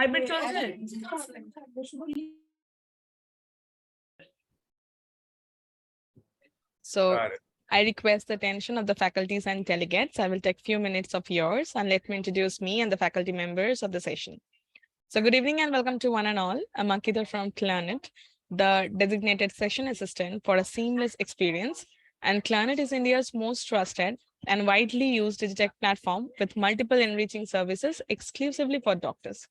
Hybrid So I request the attention of the faculties and delegates. I will take few minutes of yours and let me introduce me and the faculty members of the session. So good evening and welcome to one and all. I'm Ankita from Planet, the designated session assistant for a seamless experience. And Planet is India's most trusted and widely used digitech platform with multiple enriching services exclusively for doctors.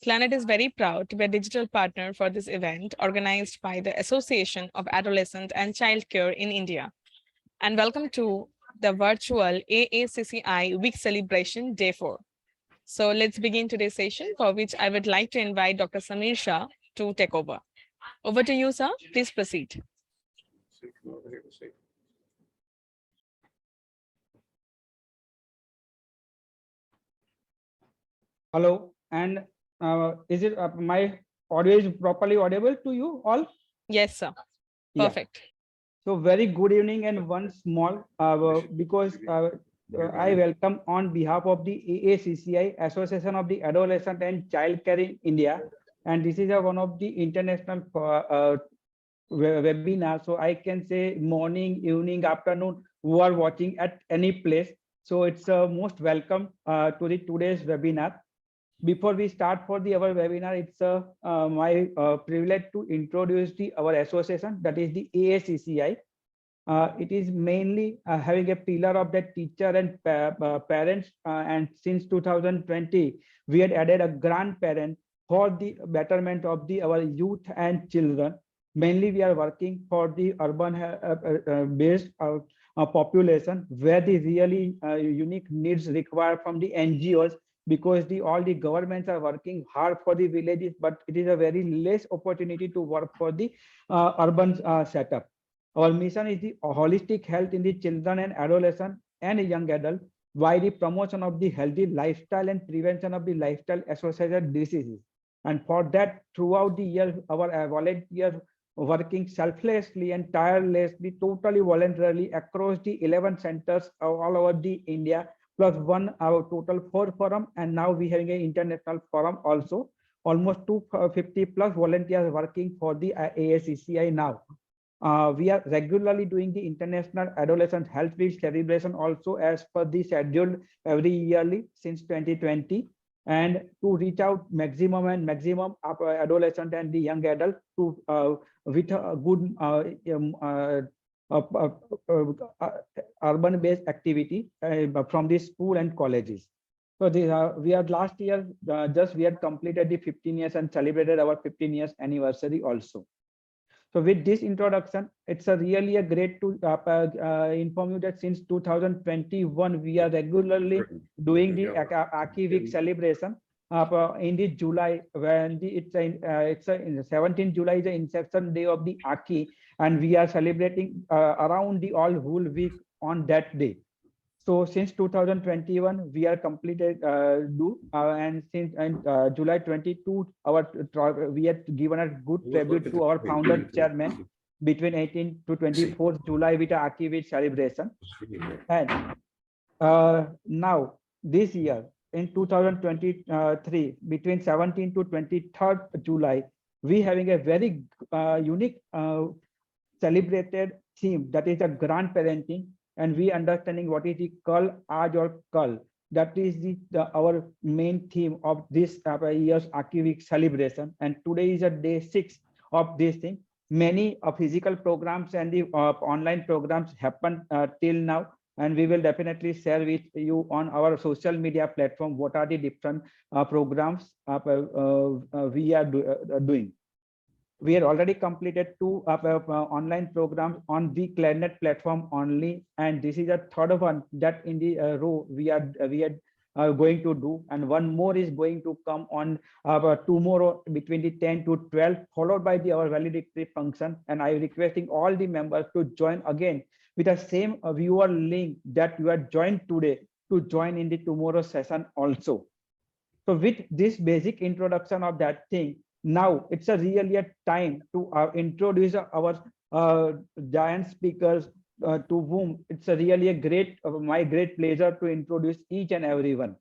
Planet is very proud to be a digital partner for this event organized by the Association of Adolescent and Child Care in India. And welcome to the virtual AACCI Week Celebration Day 4. So let's begin today's session, for which I would like to invite Dr. Samir Shah to take over. Over to you, sir. Please proceed. Hello, and is it my audio is properly audible to you all? Yes, sir. Yeah. Perfect. So very good evening and one small because I welcome on behalf of the AACCI Association of the Adolescent and Child Care in India, and this is one of the international webinar. So I can say morning, evening, afternoon, who are watching at any place. So it's most welcome to the today's webinar. Before we start for our webinar, it's my privilege to introduce our association, that is the AACCI. It is mainly having a pillar of the teacher and parents, and since 2020, we had added a grandparent for the betterment of our youth and children. Mainly, we are working for the urban based population, where the really unique needs required from the NGOs, because all the governments are working hard for the villages, but it is a very less opportunity to work for the urban setup. Our mission is the holistic health in the children and adolescent and young adult by the promotion of the healthy lifestyle and prevention of the lifestyle associated diseases. And for that, throughout the year, our volunteers working selflessly and tirelessly, totally voluntarily across the 11 centers all over the India, plus one our total 4 forum, and now we having an international forum also. Almost 250 plus volunteers working for the AACCI now. We are regularly doing the International Adolescent Health Week celebration also as per the schedule every yearly since 2020, and to reach out maximum adolescent and the young adult to with a good urban-based activity from the school and colleges. So we had last year we had completed the 15 years and celebrated our 15 years anniversary also. So with this introduction, it's really a great to inform you that since 2021 we are regularly doing the AACCI Week celebration in the July, when it's 17th July is the inception day of the AACCI, and we are celebrating around the whole week on that day. So since 2021 we are completed and since July 22 we had given a good tribute to our founder chairman between 18th to 24th July with AACCI Week celebration. And now this year in 2023 between 17th to 23rd July we having a very unique celebrated theme, that is a grandparenting, and we understanding what is the Kal Aaj or Kal. That is our main theme of this year's AACCI Week celebration. And today is a day 6 of this thing. Many physical programs and the online programs happen till now, and we will definitely share with you on our social media platform what are the different programs we are doing. We had already completed 2 online programs on the Clarinet platform only, and this is a third one that in the row we are going to do, and one more is going to come on tomorrow between the 10 to 12, followed by our valedictory function. And I requesting all the members to join again with the same viewer link that you are joined today to join in the tomorrow session also. So with this basic introduction of that thing, now it's really a time to introduce our giant speakers to whom it's really a my great pleasure to introduce each and everyone.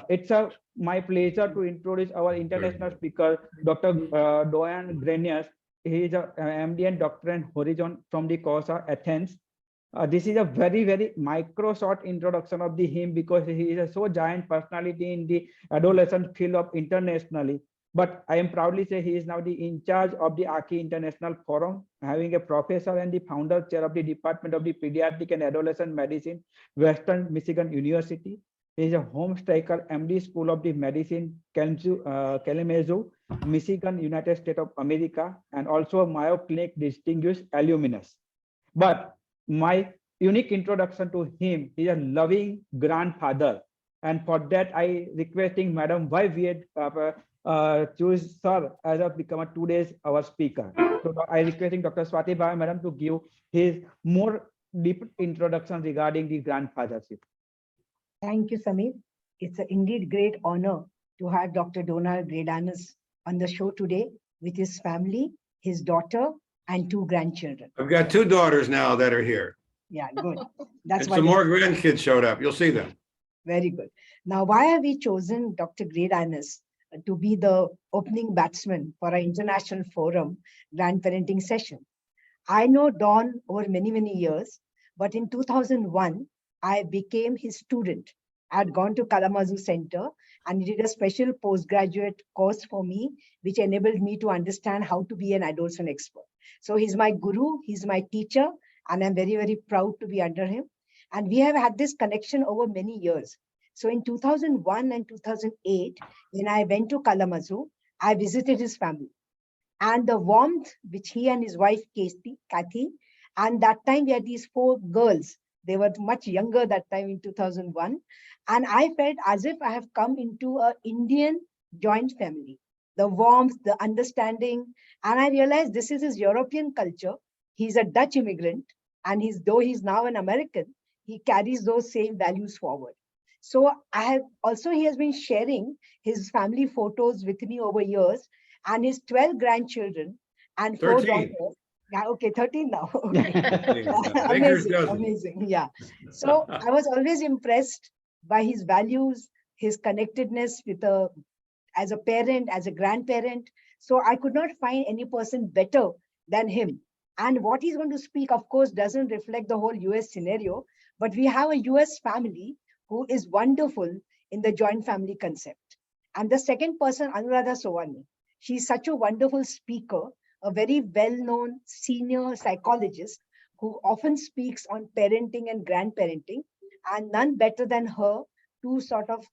It's my pleasure to introduce our international speaker, Dr. Greydanus. He is a MD and Doctor in Horizon from the COSA, Athens. This is a very, very micro short introduction of him because he is a so giant personality in the adolescent field of internationally. But I am proudly say he is now the in charge of the AACCI International Forum, having a professor and the founder chair of the Department of the Pediatric and Adolescent Medicine, Western Michigan University. He is a home striker, MD School of the Medicine, Kalamazoo, Michigan, United States of America, and also a Mayo Clinic distinguished alumnus. But my unique introduction to him is a loving grandfather. And for that, I requesting Madam Bhave choose Sir as a become a today's our speaker. So I requesting Dr. Swati Bhave, Madam, to give his more deep introduction regarding the grandfathership. Thank you, Samir. It's indeed great honor to have Dr. Donald Greydanus on the show today with his family, his daughter, and 2 grandchildren. I've got 2 daughters now that are here. Yeah, good. That's And why some more grandkids showed up. You'll see them. Very good. Now, why have we chosen Dr. Greydanus to be the opening batsman for our international forum grandparenting session? I know Don over many, many years, but in 2001, I became his student. I had gone to Kalamazoo Center and he did a special postgraduate course for me, which enabled me to understand how to be an adolescent expert. So he's my guru, he's my teacher, and I'm very, very proud to be under him. And we have had this connection over many years. So in 2001 and 2008, when I went to Kalamazoo, I visited his family. And the warmth which he and his wife, Kathy, and that time we had these 4 girls. They were much younger that time in 2001. And I felt as if I have come into an Indian joint family. The warmth, the understanding. And I realized this is his European culture. He's a Dutch immigrant. And though he's now an American, he carries those same values forward. So he has been sharing his family photos with me over years and his 12 grandchildren and 4 daughters. Yeah, okay, 13 now. Okay. Amazing. Yeah. So I was always impressed by his values, his connectedness with as a parent, as a grandparent. So I could not find any person better than him. And what he's going to speak, of course, doesn't reflect the whole US scenario, but we have a US family who is wonderful in the joint family concept. And the second person, Anuradha Sovani, she's such a wonderful speaker, a very well-known senior psychologist who often speaks on parenting and grandparenting, and none better than her to sort of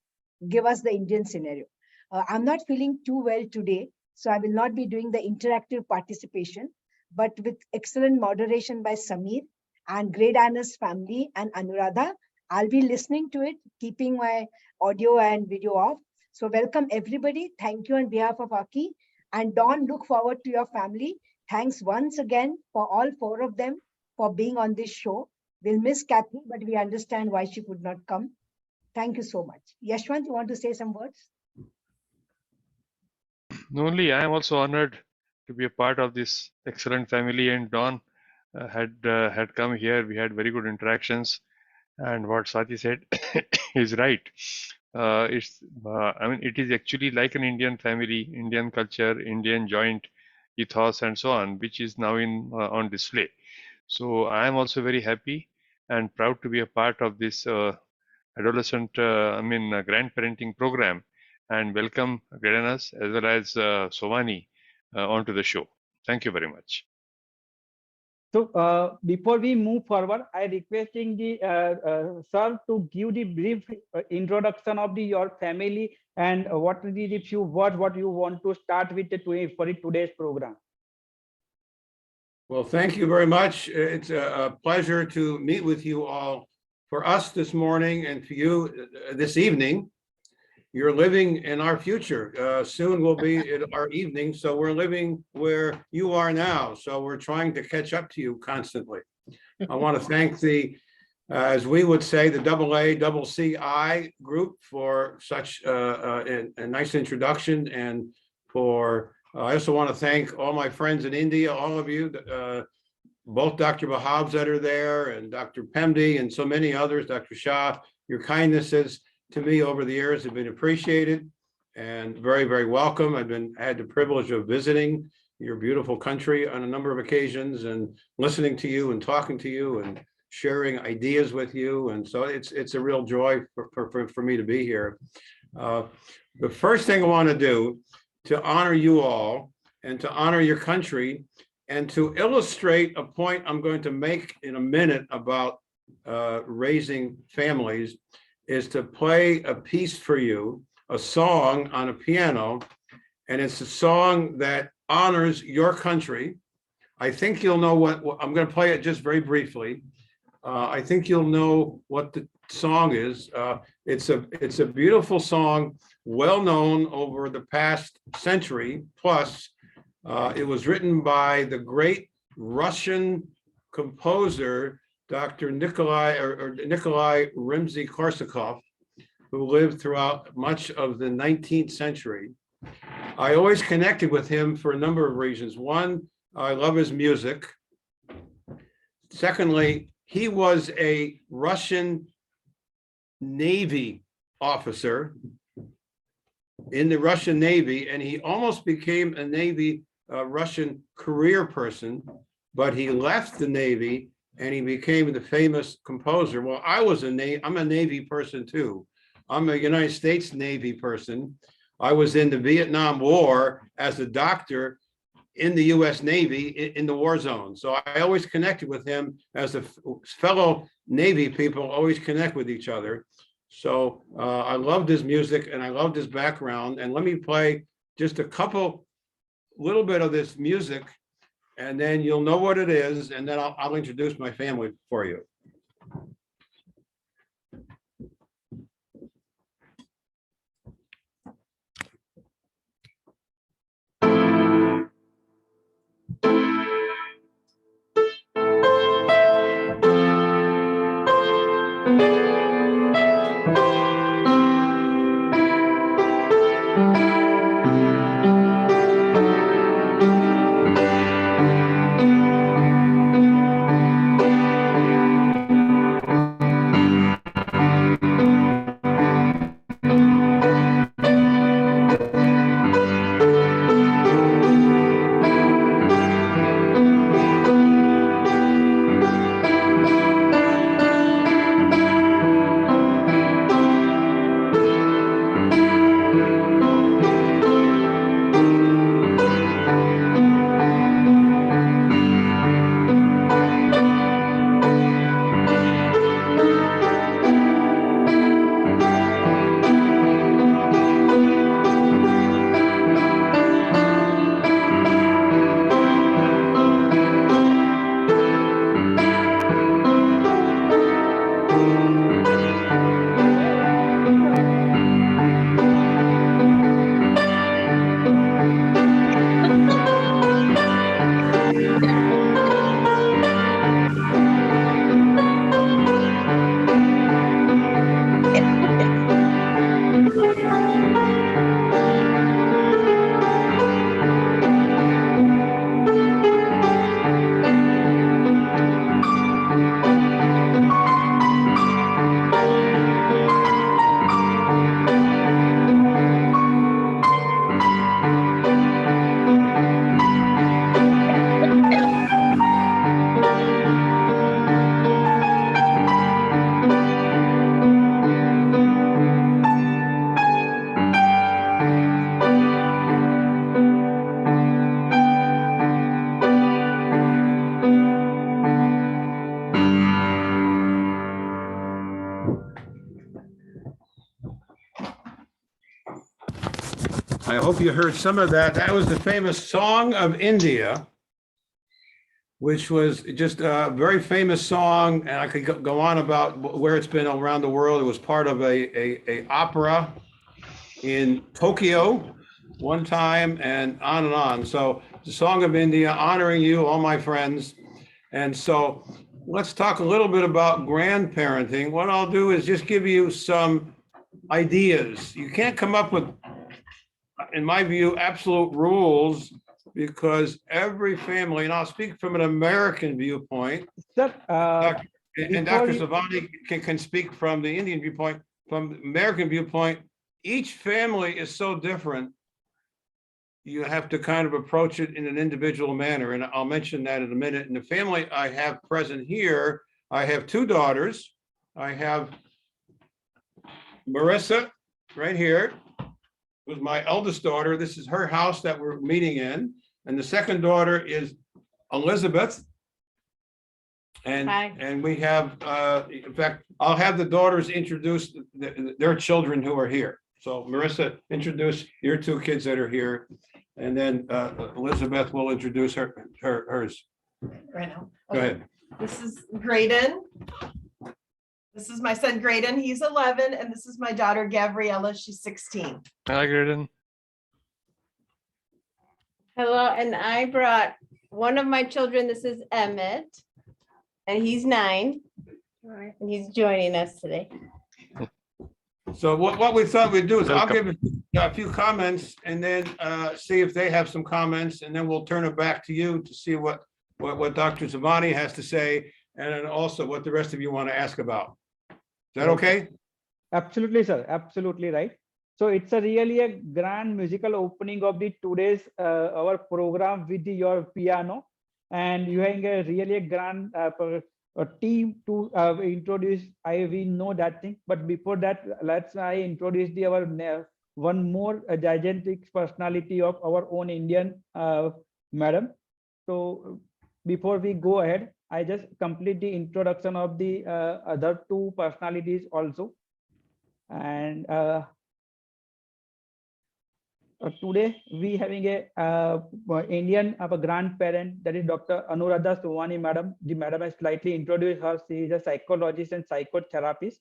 give us the Indian scenario. I'm not feeling too well today, so I will not be doing the interactive participation, but with excellent moderation by Samir and Greydanus family and Anuradha, I'll be listening to it, keeping my audio and video off. So welcome everybody. Thank you on behalf of AACCI. And Dawn, look forward to your family. Thanks once again for all 4 of them for being on this show. We'll miss Kathy, but we understand why she could not come. Thank you so much. Yashwant, you want to say some words? Only I am also honored to be a part of this excellent family, and Dawn had come here. We had very good interactions, and what Swati said is right. I mean, it is actually like an Indian family, Indian culture, Indian joint ethos, and so on, which is now on display. So I am also very happy and proud to be a part of this adolescent, grandparenting program, and welcome Greydanus as well as Sovani onto the show. Thank you very much. So before we move forward, I requesting the sir to give the brief introduction of your family and what are the few words what you want to start with for today's program. Well, thank you very much. It's a pleasure to meet with you all. For us this morning and for you this evening, you're living in our future. Soon will be in our evening, so we're living where you are now. So we're trying to catch up to you constantly. I want to thank the, as we would say, the AACCI group for such a nice introduction, and for I also want to thank all my friends in India, all of you, both Dr. Bhaves that are there and Dr. Pemdi and so many others, Dr. Shah. Your kindnesses to me over the years have been appreciated and very, very welcome. I've had the privilege of visiting your beautiful country on a number of occasions and listening to you and talking to you and sharing ideas with you. And so it's a real joy for me to be here. The first thing I want to do to honor you all and to honor your country and to illustrate a point I'm going to make in a minute about raising families is to play a piece for you, a song on a piano, and it's a song that honors your country. I think you'll know what I'm going to play it just very briefly. I think you'll know what the song is. It's a beautiful song, well known over the past century plus. It was written by the great Russian composer, Dr. Nikolai Rimsky-Korsakov, who lived throughout much of the 19th century. I always connected with him for a number of reasons. One, I love his music. Secondly, he was a Russian Navy officer in the Russian Navy, and he almost became a Navy Russian career person, but he left the Navy and he became the famous composer. Well, I'm a Navy person too. I'm a United States Navy person. I was in the Vietnam War as a doctor in the US Navy in the war zone. So I always connected with him as a fellow Navy people always connect with each other. So I loved his music and I loved his background. And let me play just a little bit of this music, and then you'll know what it is. And then I'll introduce my family for you. I hope you heard some of that. That was the famous Song of India, which was just a very famous song. And I could go on about where it's been around the world. It was part of a opera in Tokyo one time and on and on. So the Song of India, honoring you, all my friends. And so let's talk a little bit about grandparenting. What I'll do is just give you some ideas. You can't come up with, in my view, absolute rules, because every family, and I'll speak from an American viewpoint, Sir, and Dr. Sovani can speak from the Indian viewpoint. from the American viewpoint, each family is so different. You have to kind of approach it in an individual manner. And I'll mention that in a minute. In the family I have present here, I have two daughters. I have Marissa right here, who's my eldest daughter. This is her house that we're meeting in. And the second daughter is Elizabeth. And we have, in fact, I'll have the daughters introduce their children who are here. So Marissa, introduce your two kids that are here. And then Elizabeth will introduce hers. Right now. Go ahead. This is Grayden. This is my son Grayden. He's 11, and this is my daughter Gabriella. She's 16. Hi, Grayden. Hello, and I brought one of my children. This is Emmett, and he's 9, and he's joining us today. So what we thought we'd do is I'll Welcome. give a few comments and then see if they have some comments, and then we'll turn it back to you to see what Dr. Sovani has to say, and then also what the rest of you want to ask about. Is that okay? Absolutely, sir. Absolutely right. So it's a really a grand musical opening of the today's our program with your piano, and you having a really grand team to introduce. We know that thing, but before that, I introduce our one more gigantic personality of our own Indian madam. So before we go ahead, I just complete the introduction of the other two personalities also. And today we having a Indian grandparent, that is Dr. Anuradha Sovani madam. The madam has slightly introduced her. She is a psychologist and psychotherapist,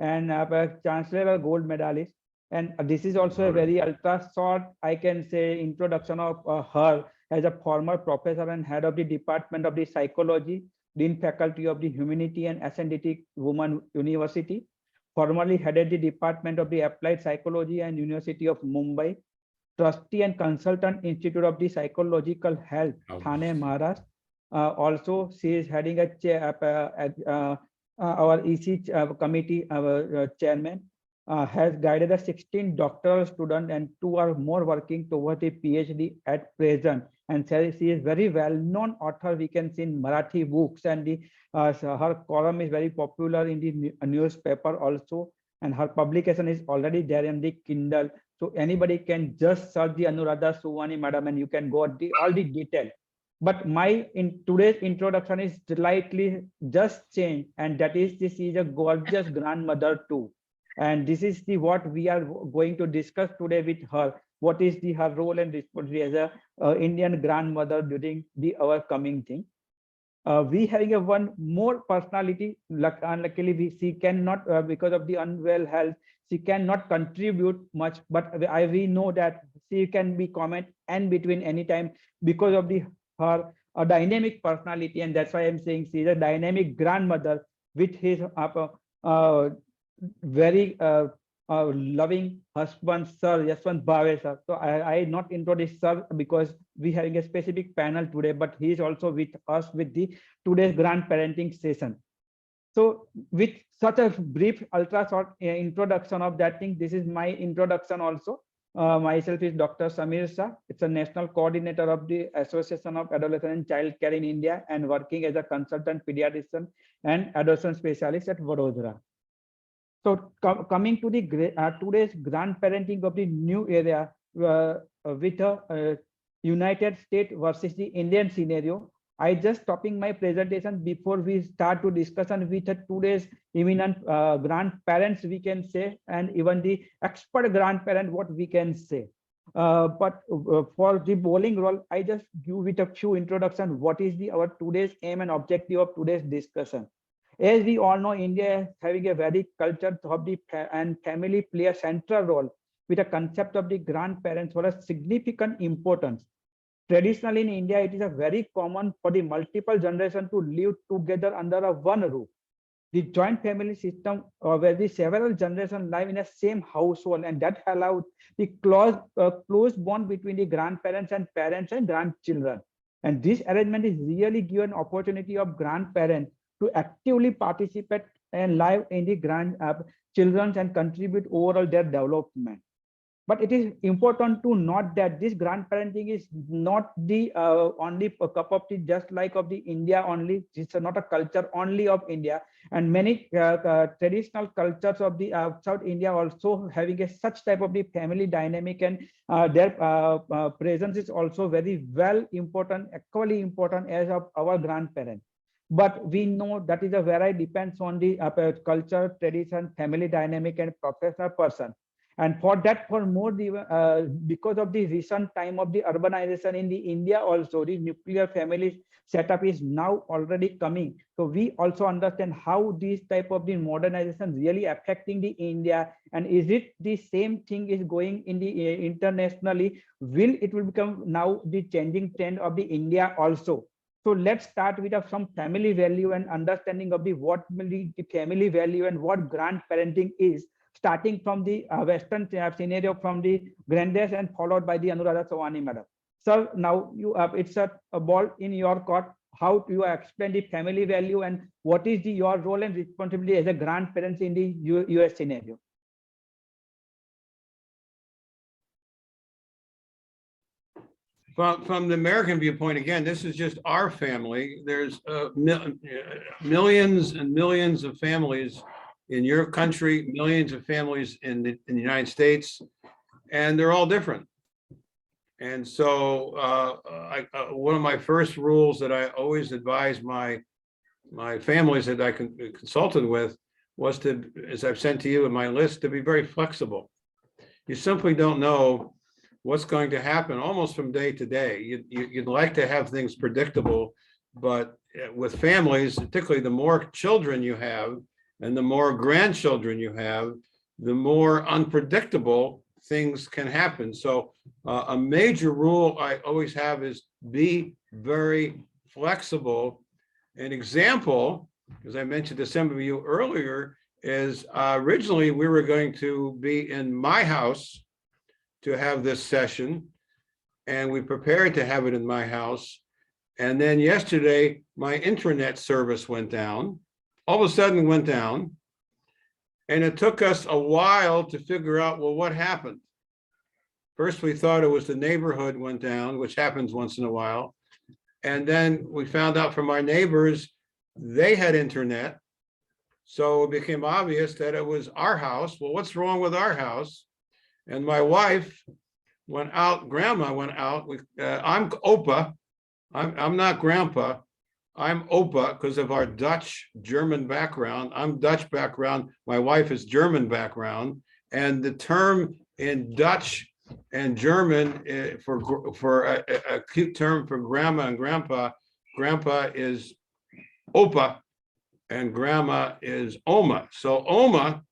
and a chancellor, a gold medalist. And this is also a very ultra short, I can say, introduction of her as a former professor and head of the Department of the Psychology, Dean Faculty of the Humanity and Ascendic Women University, formerly headed the Department of the Applied Psychology and University of Mumbai, trustee and consultant Institute of the Psychological Health, Thane, Maharashtra. Also, she is heading our EC committee chairman, has guided a 16 doctoral students and 2 are more working towards a PhD at present. And she is very well-known author, we can see in Marathi books, and her column is very popular in the newspaper also, and her publication is already there in the Kindle. So anybody can just search the Anuradha Sovani madam and you can go all the detail. But my today's introduction is slightly just changed, and that is this is a gorgeous grandmother too. And this is what we are going to discuss today with her. What is her role and responsibility as a Indian grandmother during our coming thing. We having a one more personality. Unluckily, she cannot because of the unwell health. She cannot contribute much, but we know that she can be comment and between anytime because of her dynamic personality, and that's why I'm saying she is a dynamic grandmother with his very loving husband, Sir Bhave, sir. So I not introduce Sir because we having a specific panel today, but he is also with us with the today's grandparenting session. So with such a brief, ultra short introduction of that thing, this is my introduction also. Myself is Dr. Samir Shah. It's a national coordinator of the Association of Adolescent and Child Care in India and working as a consultant pediatrician and adolescent specialist at Vadodara. So coming to the today's grandparenting of the new area with a United States versus the Indian scenario, I just stopping my presentation before we start to discussion with today's eminent grandparents, we can say, and even the expert grandparent, what we can say. But for the bowling role, I just give with a few introduction. What is our today's aim and objective of today's discussion? As we all know, India is having a very culture of the and family play a central role with a concept of the grandparents for a significant importance. Traditionally in India, it is a very common for the multiple generation to live together under a one roof. The joint family system where the several generations live in the same household, and that allowed the close bond between the grandparents and parents and grandchildren. And this arrangement is really given opportunity of grandparents to actively participate and live in the children and contribute overall their development. But it is important to note that this grandparenting is not the only a cup of tea, just like of the India only. It's not a culture only of India, and many traditional cultures of the South India also having a such type of the family dynamic, and their presence is also very well important, equally important as of our grandparents. But we know that is a very depends on the culture, tradition, family dynamic, and professional person. And for that, for more because of the recent time of the urbanization in the India, also the nuclear family setup is now already coming. So we also understand how this type of the modernization really affecting the India, and is it the same thing is going in the internationally? It will become now the changing trend of the India also. So let's start with some family value and understanding of the what will be the family value and what grandparenting is, starting from the Western scenario from the Greydanus and followed by the Anuradha Sovani madam. So now you it's a ball in your court. How do you explain the family value and what is your role and responsibility as a grandparents in the US scenario? From the American viewpoint, again, this is just our family. There's millions and millions of families in your country, millions of families in the United States, and they're all different. And so one of my first rules that I always advise my families that I consulted with was to, as I've sent to you in my list, to be very flexible. You simply don't know what's going to happen almost from day to day. You'd like to have things predictable, but with families, particularly the more children you have and the more grandchildren you have, the more unpredictable things can happen. So a major rule I always have is be very flexible. An example, as I mentioned to some of you earlier, is originally we were going to be in my house to have this session, and we prepared to have it in my house. And then yesterday, my internet service went down. All of a sudden went down. And it took us a while to figure out, well, what happened? First, we thought it was the neighborhood went down, which happens once in a while. And then we found out from our neighbors, they had internet. So it became obvious that it was our house. Well, what's wrong with our house? And my wife went out, grandma went out. I'm Opa. I'm not grandpa. I'm Opa because of our Dutch German background. I'm Dutch background. My wife is German background. And the term in Dutch and German for a cute term for grandma and grandpa is Opa and grandma is Oma. So Oma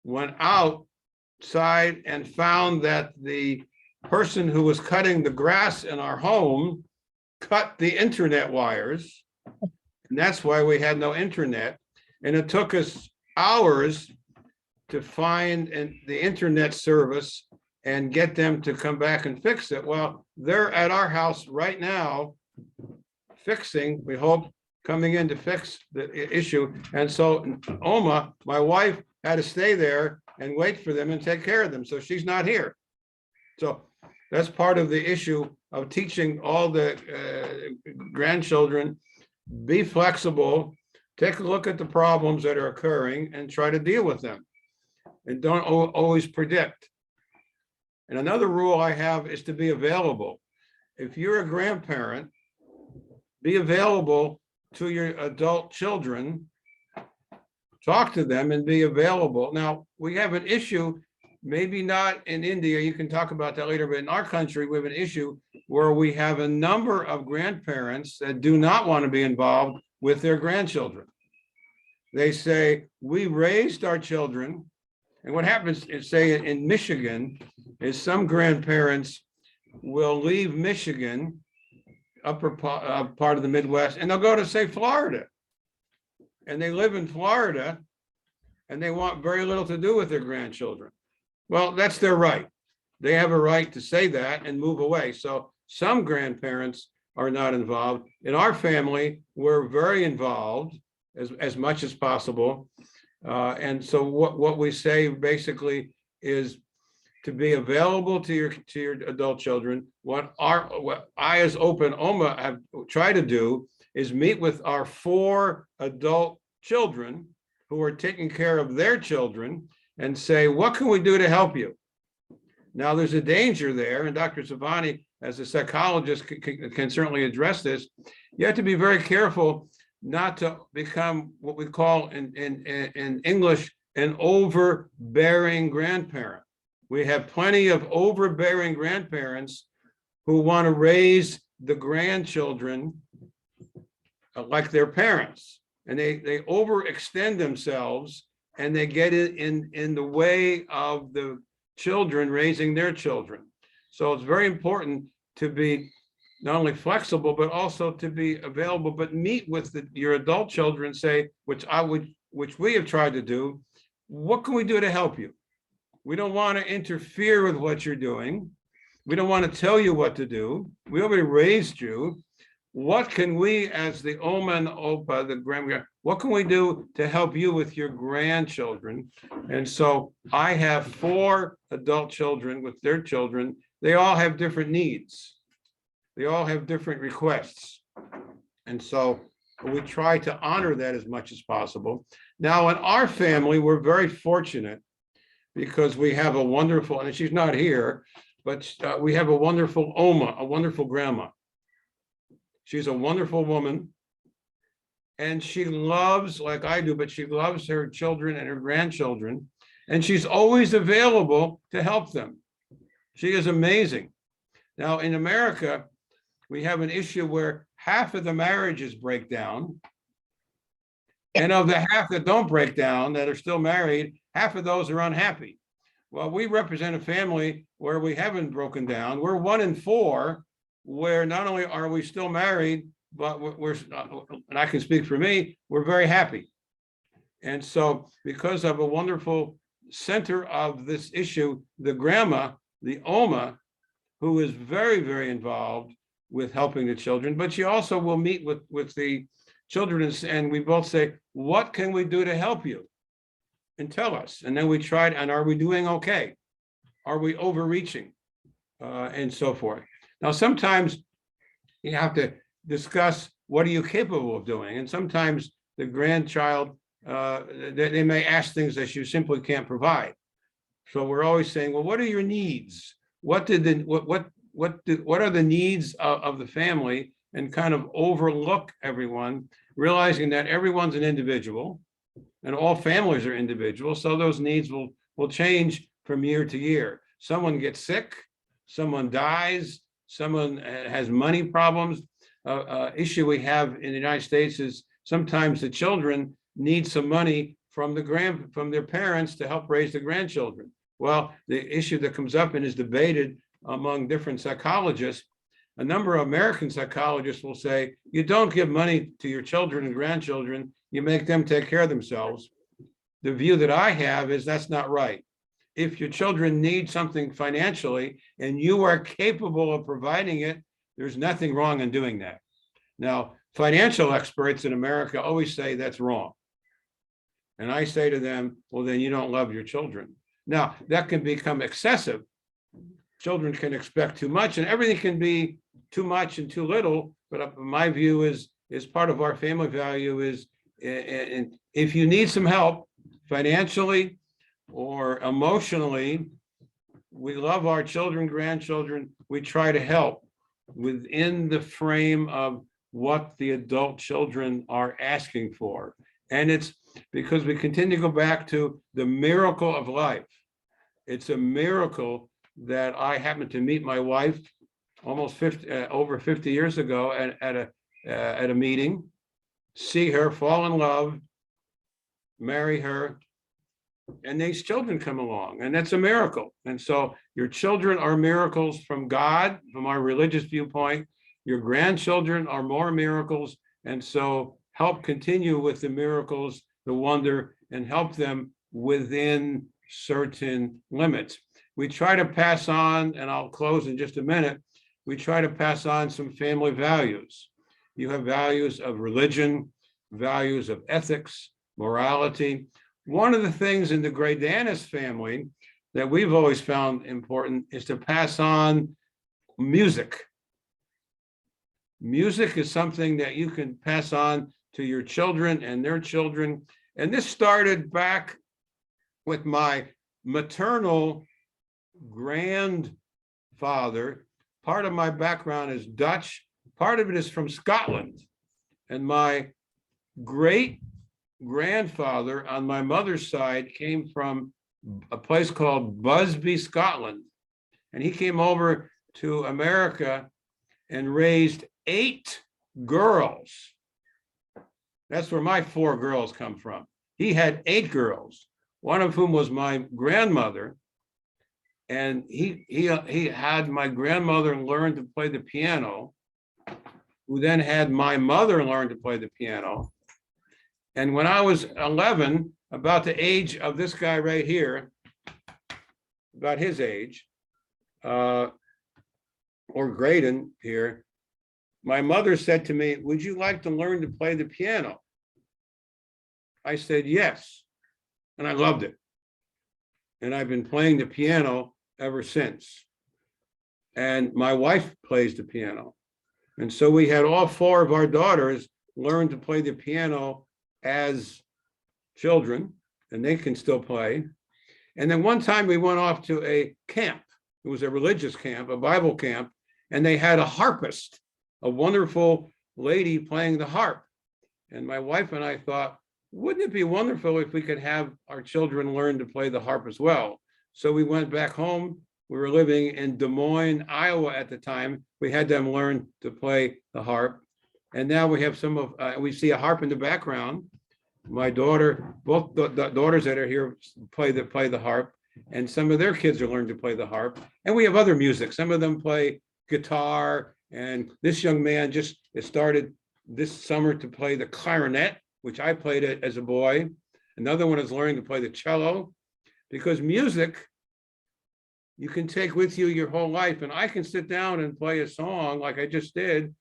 went outside and found that the person who was cutting the grass in our home cut the internet wires. And that's why we had no internet. And it took us hours to find the internet service and get them to come back and fix it. Well, they're at our house right now fixing, we hope, coming in to fix the issue. And so Oma, my wife, had to stay there and wait for them and take care of them. So she's not here. So that's part of the issue of teaching all the grandchildren, be flexible, take a look at the problems that are occurring and try to deal with them. And don't always predict. And another rule I have is to be available. If you're a grandparent, be available to your adult children, talk to them and be available. Now, we have an issue, maybe not in India, you can talk about that later, but in our country, we have an issue where we have a number of grandparents that do not want to be involved with their grandchildren. They say, we raised our children. And what happens is, say in Michigan, is some grandparents will leave Michigan, upper part of the Midwest, and they'll go to, say, Florida. And they live in Florida and they want very little to do with their grandchildren. Well, that's their right. They have a right to say that and move away. So some grandparents are not involved. In our family, we're very involved as much as possible. And so what we say basically is to be available to your adult children. What I as Open OMA have tried to do is meet with our 4 adult children who are taking care of their children and say, what can we do to help you? Now, there's a danger there, and Dr. Sovani, as a psychologist, can certainly address this. You have to be very careful not to become what we call in English an overbearing grandparent. We have plenty of overbearing grandparents who want to raise the grandchildren like their parents, and they overextend themselves, and they get it in the way of the children raising their children. So it's very important to be not only flexible, but also to be available, but meet with your adult children, say, which we have tried to do. What can we do to help you? We don't want to interfere with what you're doing. We don't want to tell you what to do. We already raised you. What can we, as the Oma and Opa, the grandparent, what can we do to help you with your grandchildren? And so I have 4 adult children with their children. They all have different needs. They all have different requests. And so we try to honor that as much as possible. Now, in our family, we're very fortunate because we have a wonderful, and she's not here, but we have a wonderful Oma, a wonderful grandma. She's a wonderful woman, and she loves, like I do, but she loves her children and her grandchildren, and she's always available to help them. She is amazing. Now, in America, we have an issue where half of the marriages break down, and of the half that don't break down, that are still married, half of those are unhappy. Well, we represent a family where we haven't broken down. We're 1 in 4, where not only are we still married, but we're, and I can speak for me, we're very happy. And so because of a wonderful center of this issue, the grandma, the Oma, who is very, very involved with helping the children, but she also will meet with the children, and we both say, what can we do to help you? And tell us. And then we tried, and are we doing okay? Are we overreaching? And so forth. Now, sometimes you have to discuss what are you capable of doing? And sometimes the grandchild, they may ask things that you simply can't provide. So we're always saying, well, what are your needs? What are the needs of the family? And kind of overlook everyone, realizing that everyone's an individual and all families are individual. So those needs will change from year to year. Someone gets sick, someone dies, someone has money problems. Issue we have in the United States is sometimes the children need some money from their parents to help raise the grandchildren. Well, the issue that comes up and is debated among different psychologists, a number of American psychologists will say, you don't give money to your children and grandchildren, you make them take care of themselves. The view that I have is that's not right. If your children need something financially and you are capable of providing it, there's nothing wrong in doing that. Now, financial experts in America always say that's wrong. And I say to them, well, then you don't love your children. Now, that can become excessive. Children can expect too much, and everything can be too much and too little. But my view is part of our family value is, and if you need some help financially or emotionally, we love our children, grandchildren. We try to help within the frame of what the adult children are asking for. And it's because we continue to go back to the miracle of life. It's a miracle that I happened to meet my wife almost over 50 years ago at a meeting, see her, fall in love, marry her, and these children come along, and that's a miracle. And so your children are miracles from God, from our religious viewpoint. Your grandchildren are more miracles, and so help continue with the miracles, the wonder, and help them within certain limits. We try to pass on, and I'll close in just a minute, we try to pass on some family values. You have values of religion, values of ethics, morality. one of the things in the Greydanus family that we've always found important is to pass on music. Music is something that you can pass on to your children and their children. And this started back with my maternal grandfather. Part of my background is Dutch. Part of it is from Scotland. And my great grandfather on my mother's side came from a place called Busby, Scotland. And he came over to America and raised 8 girls. That's where my 4 girls come from. He had 8 girls, one of whom was my grandmother. And he had my grandmother learn to play the piano, who then had my mother learn to play the piano. And when I was 11, about the age of this guy right here, about his age, or Graydon here, my mother said to me, "Would you like to learn to play the piano?" I said, yes, and I loved it. And I've been playing the piano ever since. And my wife plays the piano. And so we had all 4 of our daughters learn to play the piano as children, and they can still play. And then one time we went off to a camp. It was a religious camp, a Bible camp, and they had a harpist, a wonderful lady playing the harp. And my wife and I thought, wouldn't it be wonderful if we could have our children learn to play the harp as well? So we went back home. We were living in Des Moines, Iowa at the time. We had them learn to play the harp. And now we have some of, we see a harp in the background. My daughter, both the daughters that are here play the harp, and some of their kids are learning to play the harp. And we have other music. Some of them play guitar. And this young man just started this summer to play the clarinet, which I played it as a boy. Another one is learning to play the cello, because music you can take with you your whole life. And I can sit down and play a song like I just did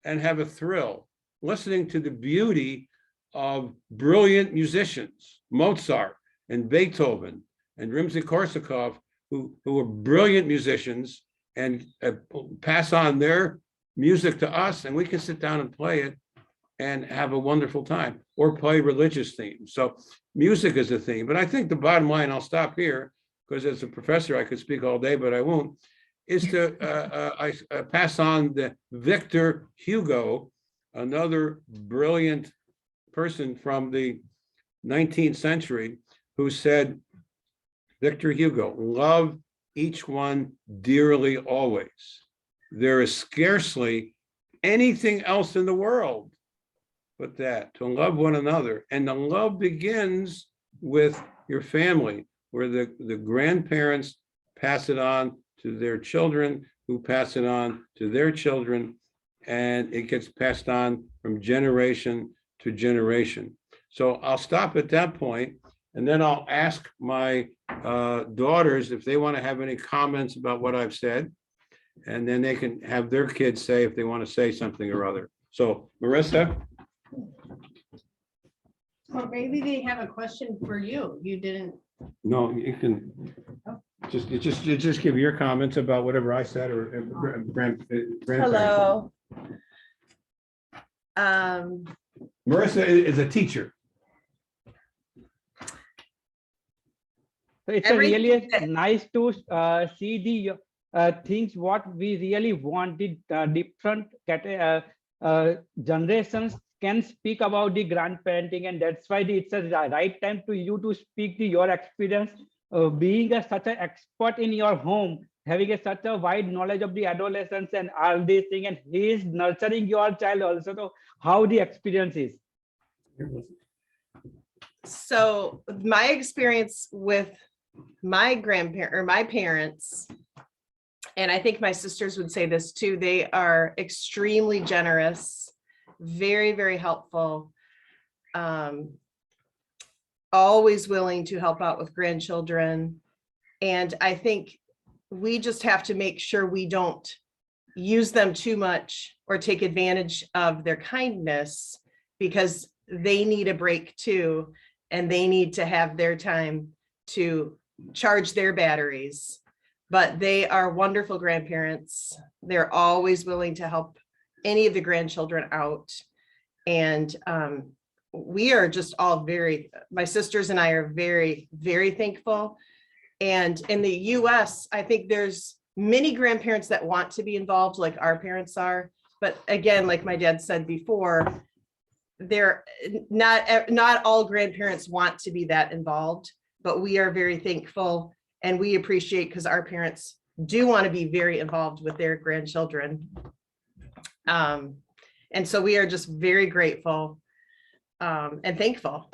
and have a thrill, listening to the beauty of brilliant musicians, Mozart and Beethoven and Rimsky-Korsakov, who were brilliant musicians, and pass on their music to us, and we can sit down and play it and have a wonderful time, or play religious themes. So music is a theme. But I think the bottom line, I'll stop here, because as a professor, I could speak all day, but I won't, is to pass on the Victor Hugo, another brilliant person from the 19th century, who said, Victor Hugo, love each one dearly always. There is scarcely anything else in the world but that, to love one another. And the love begins with your family, where the grandparents pass it on to their children, who pass it on to their children, and it gets passed on from generation to generation. So I'll stop at that point, and then I'll ask my daughters if they want to have any comments about what I've said, and then they can have their kids say if they want to say something or other. So Marissa? Well, maybe they have a question for you. You didn't. No, you can just give your comments about whatever I said, or Hello. Marissa is a teacher. So it's really nice to see the things what we really wanted. Different generations can speak about the grandparenting, and that's why it's a right time to you to speak to your experience, being such an expert in your home, having such a wide knowledge of the adolescents and all these things, and he is nurturing your child also. So how the experience is? So my experience with my grandparent or my parents, and I think my sisters would say this too, they are extremely generous, very, very helpful, always willing to help out with grandchildren. And I think we just have to make sure we don't use them too much or take advantage of their kindness, because they need a break too. and they need to have their time to charge their batteries. But they are wonderful grandparents. They're always willing to help any of the grandchildren out. And we are just all my sisters and I are very, very thankful. And in the US, I think there's many grandparents that want to be involved like our parents are. But again, like my dad said before, they're not all grandparents want to be that involved, but we are very thankful and we appreciate, because our parents do want to be very involved with their grandchildren. And so we are just very grateful and thankful.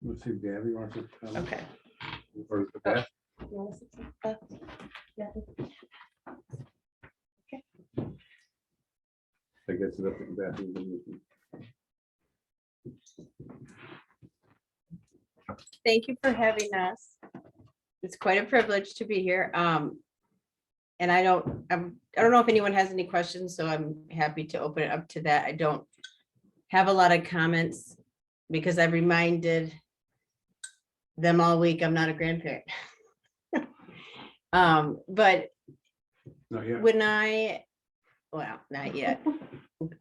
Let's see, Bhave, you want to comment? Okay. Or Beth? I guess it's up to Beth. Thank you for having us. It's quite a privilege to be here. And I don't know if anyone has any questions, so I'm happy to open it up to that. I don't have a lot of comments because I've reminded them all week I'm not a grandparent. But Not yet. well, not yet.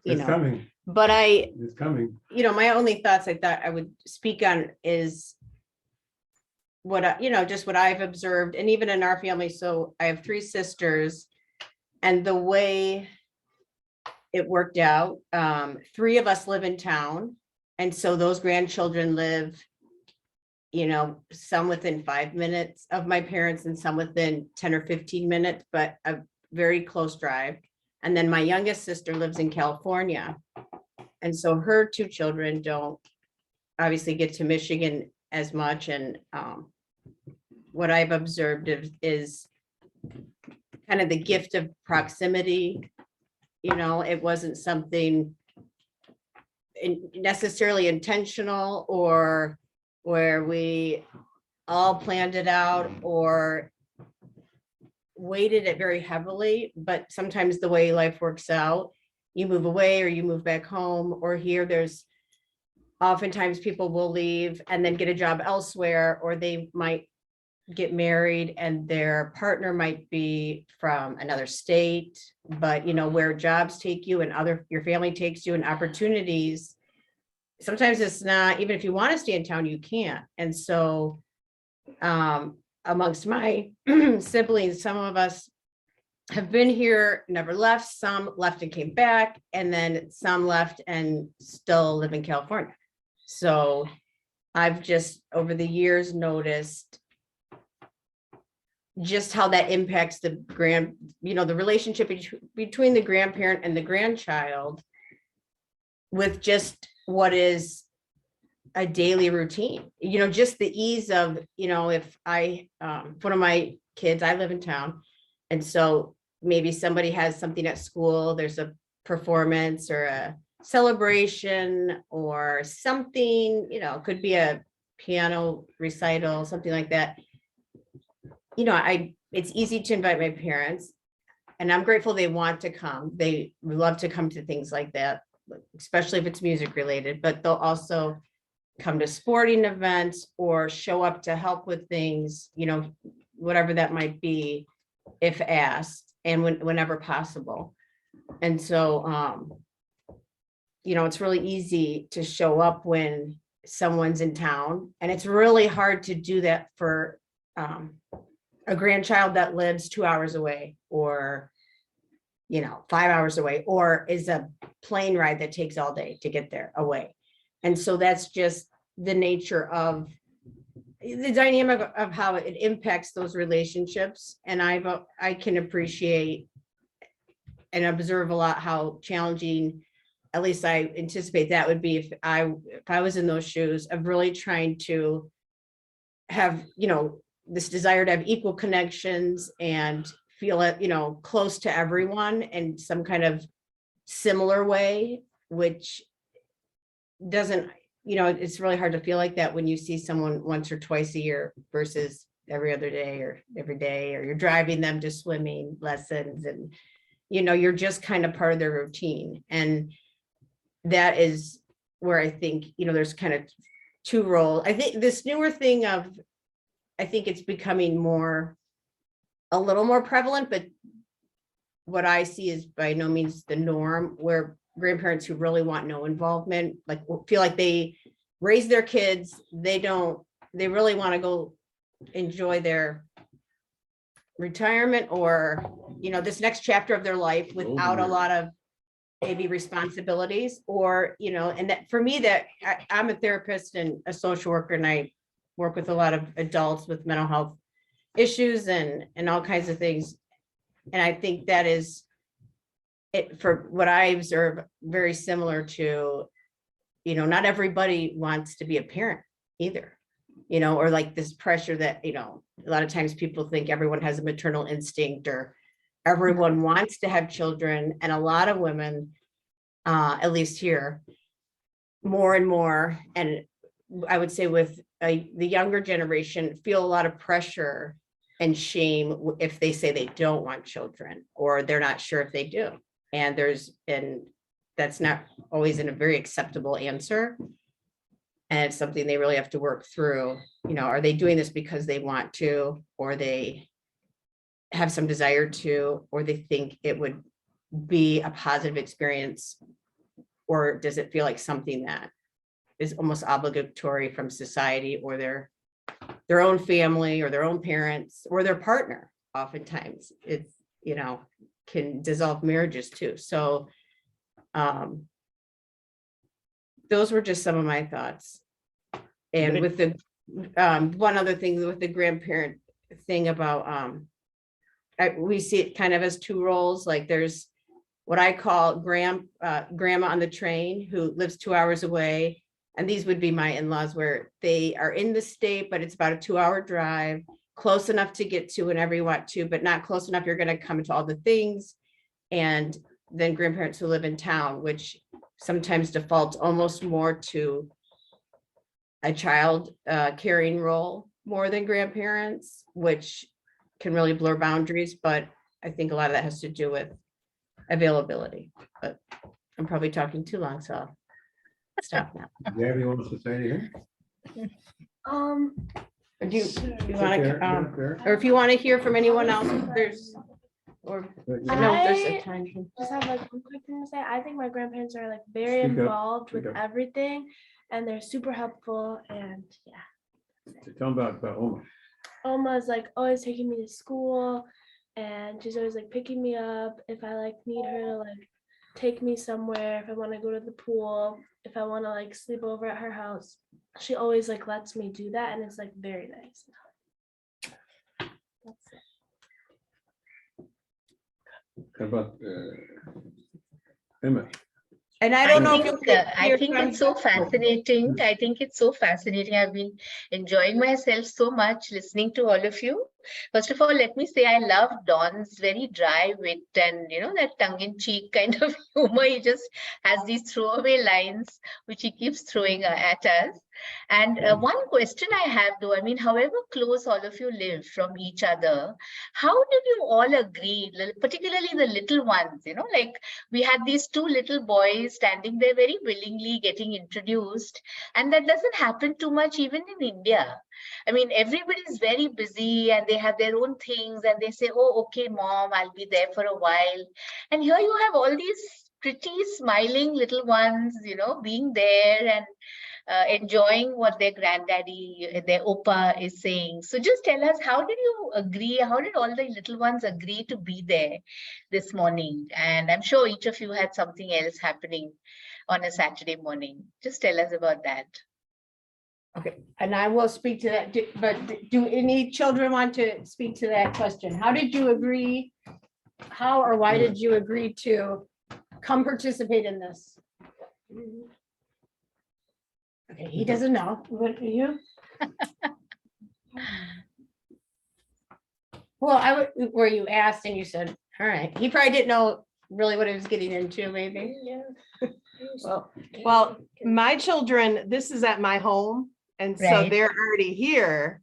It's coming. But It's coming. my only thoughts I thought I would speak on is what just what I've observed, and even in our family. So I have 3 sisters, and the way it worked out, 3 of us live in town, and so those grandchildren live, some within 5 minutes of my parents and some within 10 or 15 minutes, but a very close drive. And then my youngest sister lives in California, and so her 2 children don't obviously get to Michigan as much. And what I've observed is kind of the gift of proximity. It wasn't something necessarily intentional or where we all planned it out or weighted it very heavily, but sometimes the way life works out, you move away or you move back home, or here there's oftentimes people will leave and then get a job elsewhere, or they might get married and their partner might be from another state. But where jobs take you and your family takes you and opportunities, sometimes it's not, even if you want to stay in town, you can't. And so amongst my siblings, some of us have been here, never left, some left and came back, and then some left and still live in California. So I've just over the years noticed just how that impacts the the relationship between the grandparent and the grandchild, with just what is a daily routine, just the ease of, if one of my kids, I live in town, and so maybe somebody has something at school, there's a performance or a celebration or something, could be a piano recital, something like that. It's easy to invite my parents, and I'm grateful they want to come. They love to come to things like that, especially if it's music related, but they'll also come to sporting events or show up to help with things, whatever that might be, if asked, and whenever possible. And so, it's really easy to show up when someone's in town, and it's really hard to do that for a grandchild that lives 2 hours away, or 5 hours away, or is a plane ride that takes all day to get there away. And so that's just the nature of the dynamic of how it impacts those relationships. And I can appreciate and observe a lot how challenging, at least I anticipate that would be if I was in those shoes, of really trying to have, this desire to have equal connections and feel it, close to everyone in some kind of similar way, which doesn't, it's really hard to feel like that when you see someone once or twice a year versus every other day or every day, or you're driving them to swimming lessons, and, you're just kind of part of their routine. And that is where I think, there's kind of two roles. I think this newer thing I think it's becoming a little more prevalent, but what I see is by no means the norm, where grandparents who really want no involvement, like feel like they raise their kids, they really want to go enjoy their retirement or, this next chapter of their life without a lot of maybe responsibilities, or, and that for me, that I'm a therapist and a social worker, and I work with a lot of adults with mental health issues and all kinds of things. And I think that is it, for what I observe, very similar to, not everybody wants to be a parent either, or like this pressure that, a lot of times people think everyone has a maternal instinct or everyone wants to have children. And a lot of women, at least here, more and more, and I would say with the younger generation, feel a lot of pressure and shame if they say they don't want children, or they're not sure if they do. And that's not always a very acceptable answer. And it's something they really have to work through. Are they doing this because they want to, or they have some desire to, or they think it would be a positive experience, or does it feel like something that is almost obligatory from society or their own family or their own parents or their partner? Oftentimes it's, can dissolve marriages too. So those were just some of my thoughts. And with the one other thing with the grandparent thing about we see it kind of as two roles. Like there's what I call grandma on the train who lives 2 hours away. And these would be my in-laws, where they are in the state, but it's about a 2-hour drive, close enough to get to whenever you want to, but not close enough you're going to come to all the things. And then grandparents who live in town, which sometimes defaults almost more to a child caring role more than grandparents, which can really blur boundaries. But I think a lot of that has to do with availability. But I'm probably talking too long, so I'll stop now. Gabby wants to say anything? Or do you want to, or if you want to hear from anyone else, there's, or no, there's a time. Just have like one quick thing to say. I think my grandparents are like very Speak up, involved speak with up. everything, and they're super helpful. And yeah, Tell them about Oma. Oma's like always taking me to school, and she's always like picking me up if I like need her to like take me somewhere, if I want to go to the pool, if I want to like sleep over at her house. She always like lets me do that, and it's like very nice. That's it. How about Emma? And I don't know if I think it's so fascinating. I think it's so fascinating. I've been enjoying myself so much listening to all of you. First of all, let me say I love Don's very dry wit and, that tongue-in-cheek kind of humor. He just has these throwaway lines which he keeps throwing at us. And one question I have, though, however close all of you live from each other, how did you all agree, particularly the little ones, like we had these two little boys standing there very willingly getting introduced, and that doesn't happen too much even in India. Everybody's very busy and they have their own things and they say, oh, okay, mom, I'll be there for a while. And here you have all these pretty smiling little ones, being there and enjoying what their granddaddy, their Opa is saying. So just tell us, how did you agree? How did all the little ones agree to be there this morning? And I'm sure each of you had something else happening on a Saturday morning. Just tell us about that. Okay, and I will speak to that, but do any children want to speak to that question? How did you agree? How or why did you agree to come participate in this? Okay, he doesn't know. What are you? Well, were you asked and you said, all right. He probably didn't know really what he was getting into, maybe. Yeah. well, my children, this is at my home. And so Right. they're already here.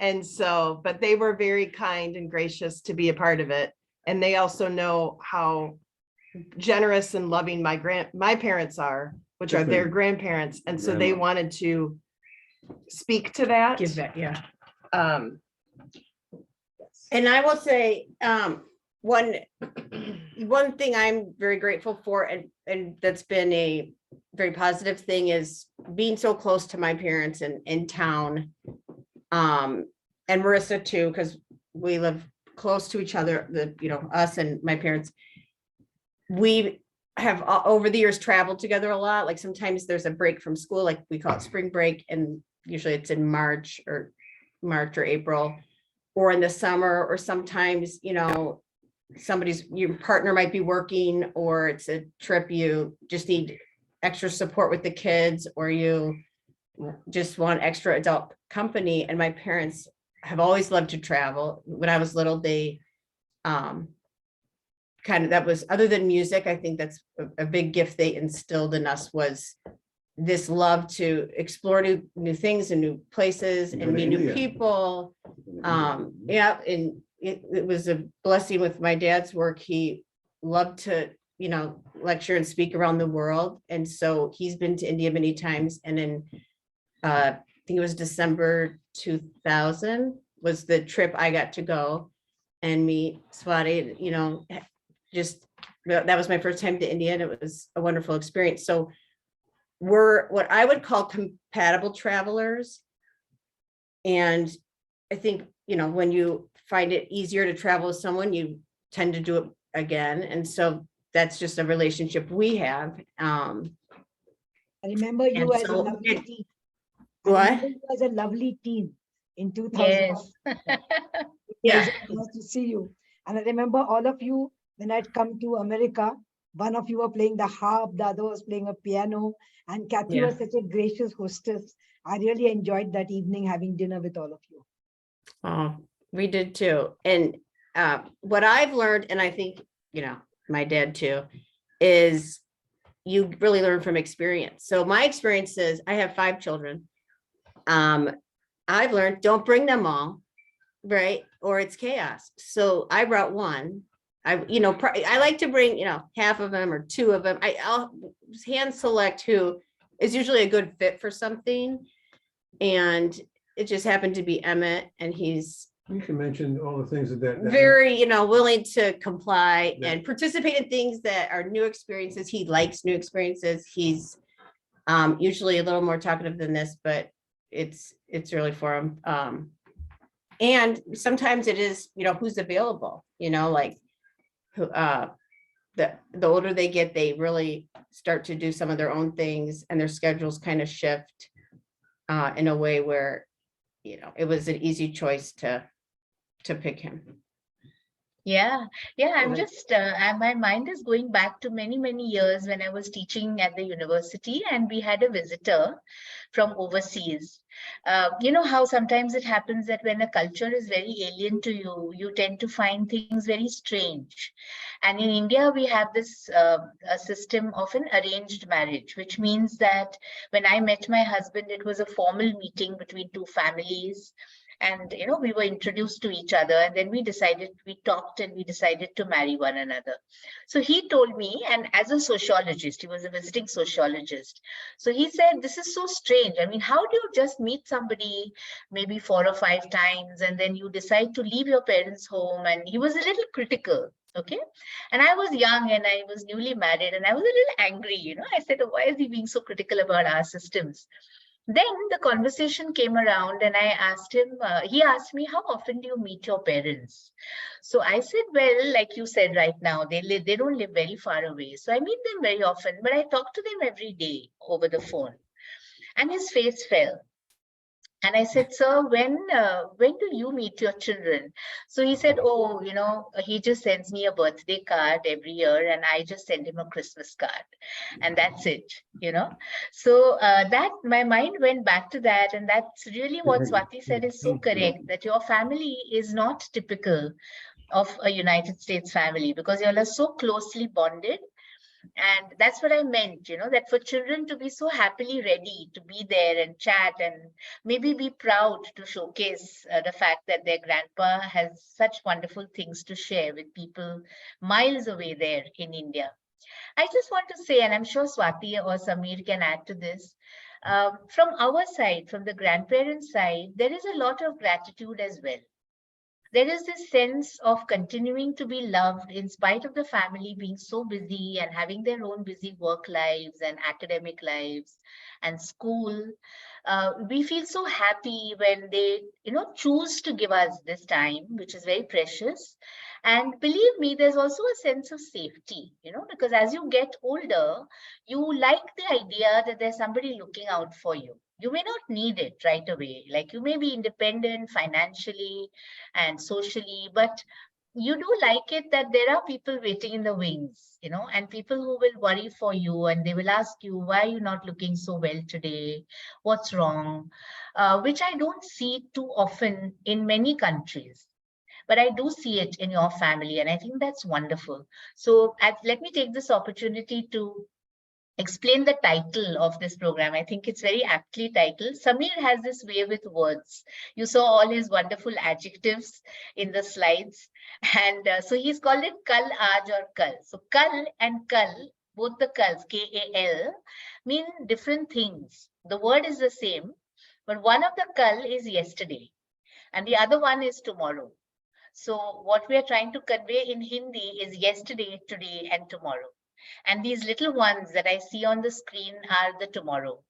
And so, but they were very kind and gracious to be a part of it. And they also know how generous and loving my parents are which are their Different. grandparents. And so they Grandma. wanted to speak to that. Give that, yeah. Um, And I will say, one thing I'm very grateful for, and that's been a very positive thing, is being so close to my parents in town. And Marissa too, because we live close to each other, us and my parents. We have over the years traveled together a lot. Like sometimes there's a break from school, like we call it spring break, and usually it's in March or April, or in the summer, or sometimes, your partner might be working, or it's a trip you just need extra support with the kids, or you just want extra adult company. And my parents have always loved to travel. When I was little, they that was, other than music, I think that's a big gift they instilled in us, was this love to explore new things and new places and meet new people. Yeah, and it was a blessing with my dad's work. He loved to, lecture and speak around the world. And so he's been to India many times. And in, I think it was December 2000 was the trip I got to go and meet Swati, that was my first time to India, and it was a wonderful experience. So we're what I would call compatible travelers. And I think, when you find it easier to travel with someone, you tend to do it again. And so that's just a relationship we have. I remember you And as a so lovely teen. What? I remember you as a lovely teen in 2000. Yes. Yeah. Nice to see you. And I remember all of you, when I'd come to America, one of you were playing the harp, the other was playing a piano, and Kathy Yeah. was such a gracious hostess. I really enjoyed that evening having dinner with all of you. Oh, we did too. And what I've learned, and I think, my dad too, is you really learn from experience. So my experience is, I have 5 children. I've learned, don't bring them all, right? Or it's chaos. So I brought one. I like to bring, half of them or 2 of them. I'll hand select who is usually a good fit for something. And it just happened to be Emmett, and he's You can mention all the things that. very, willing to comply Yeah. and participate in things that are new experiences. He likes new experiences. He's usually a little more talkative than this, but it's really for him. And sometimes it is, who's available, like who, the older they get, they really start to do some of their own things, and their schedules kind of shift in a way where, it was an easy choice to pick him. Yeah, I'm just, my mind is going back to many, many years when I was teaching at the university, and we had a visitor from overseas. You know how sometimes it happens that when a culture is very alien to you, you tend to find things very strange. And in India, we have this a system of an arranged marriage, which means that when I met my husband, it was a formal meeting between 2 families. And, we were introduced to each other, and then we talked and we decided to marry one another. So he told me, and as a sociologist, he was a visiting sociologist. So he said, this is so strange. I mean, how do you just meet somebody maybe 4 or 5 times, and then you decide to leave your parents' home? And he was a little critical. Okay. And I was young and I was newly married, and I was a little angry. I said, oh, why is he being so critical about our systems? Then the conversation came around, and I asked him, he asked me, how often do you meet your parents? So I said, well, like you said right now, they don't live very far away. So I meet them very often, but I talk to them every day over the phone. And his face fell. And I said, sir, when do you meet your children? So he said, oh, he just sends me a birthday card every year, and I just send him a Christmas card. And that's it, So that my mind went back to that. And that's really what Swati said is so correct, that your family is not typical of a United States family, because you all are so closely bonded. And that's what I meant, that for children to be so happily ready to be there and chat and maybe be proud to showcase the fact that their grandpa has such wonderful things to share with people miles away there in India. I just want to say, and I'm sure Swati or Samir can add to this, from our side, from the grandparents' side, there is a lot of gratitude as well. There is this sense of continuing to be loved in spite of the family being so busy and having their own busy work lives and academic lives and school. We feel so happy when they, choose to give us this time, which is very precious. And believe me, there's also a sense of safety, because as you get older, you like the idea that there's somebody looking out for you. You may not need it right away. Like, you may be independent financially and socially, but you do like it that there are people waiting in the wings, and people who will worry for you, and they will ask you, why are you not looking so well today? What's wrong? Which I don't see too often in many countries. But I do see it in your family, and I think that's wonderful. So let me take this opportunity to explain the title of this program. I think it's very aptly titled. Samir has this way with words. You saw all his wonderful adjectives in the slides. And so he's called it Kal, Aaj or Kal. So Kal and Kal, both the Kals, K-A-L, mean different things. The word is the same, but one of the Kal is yesterday and the other one is tomorrow. So what we are trying to convey in Hindi is yesterday, today, and tomorrow. And these little ones that I see on the screen are the tomorrow.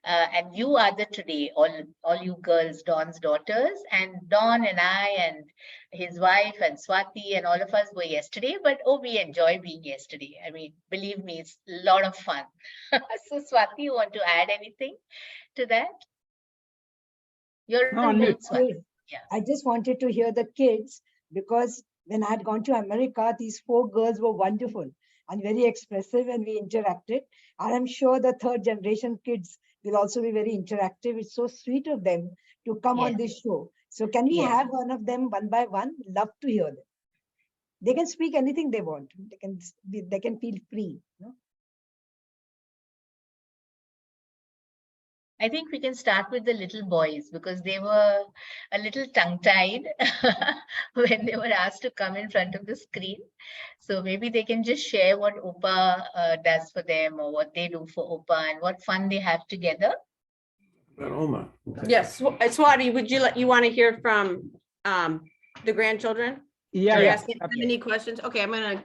And you are the today, all you girls, Don's daughters. And Don and I and his wife and Swati and all of us were yesterday. But we enjoy being yesterday. I mean, believe me, it's a lot of fun. So Swati, you want to add anything to that? You're on mute, Swati. Yeah. I just wanted to hear the kids, because when I had gone to America, these 4 girls were wonderful and very expressive, and we interacted. And I'm sure the 3rd generation kids will also be very interactive. It's so sweet of them to come on this show. So can we have one of them one by one? Love to hear them. They can speak anything they want. They can feel free. I think we can start with the little boys, because they were a little tongue-tied when they were asked to come in front of the screen. So maybe they can just share what Opa does for them, or what they do for Opa, and what fun they have together. Oma. Yes, Swati, would you want to hear from the grandchildren? Yeah, They're yeah. asking any questions. Okay, I'm gonna,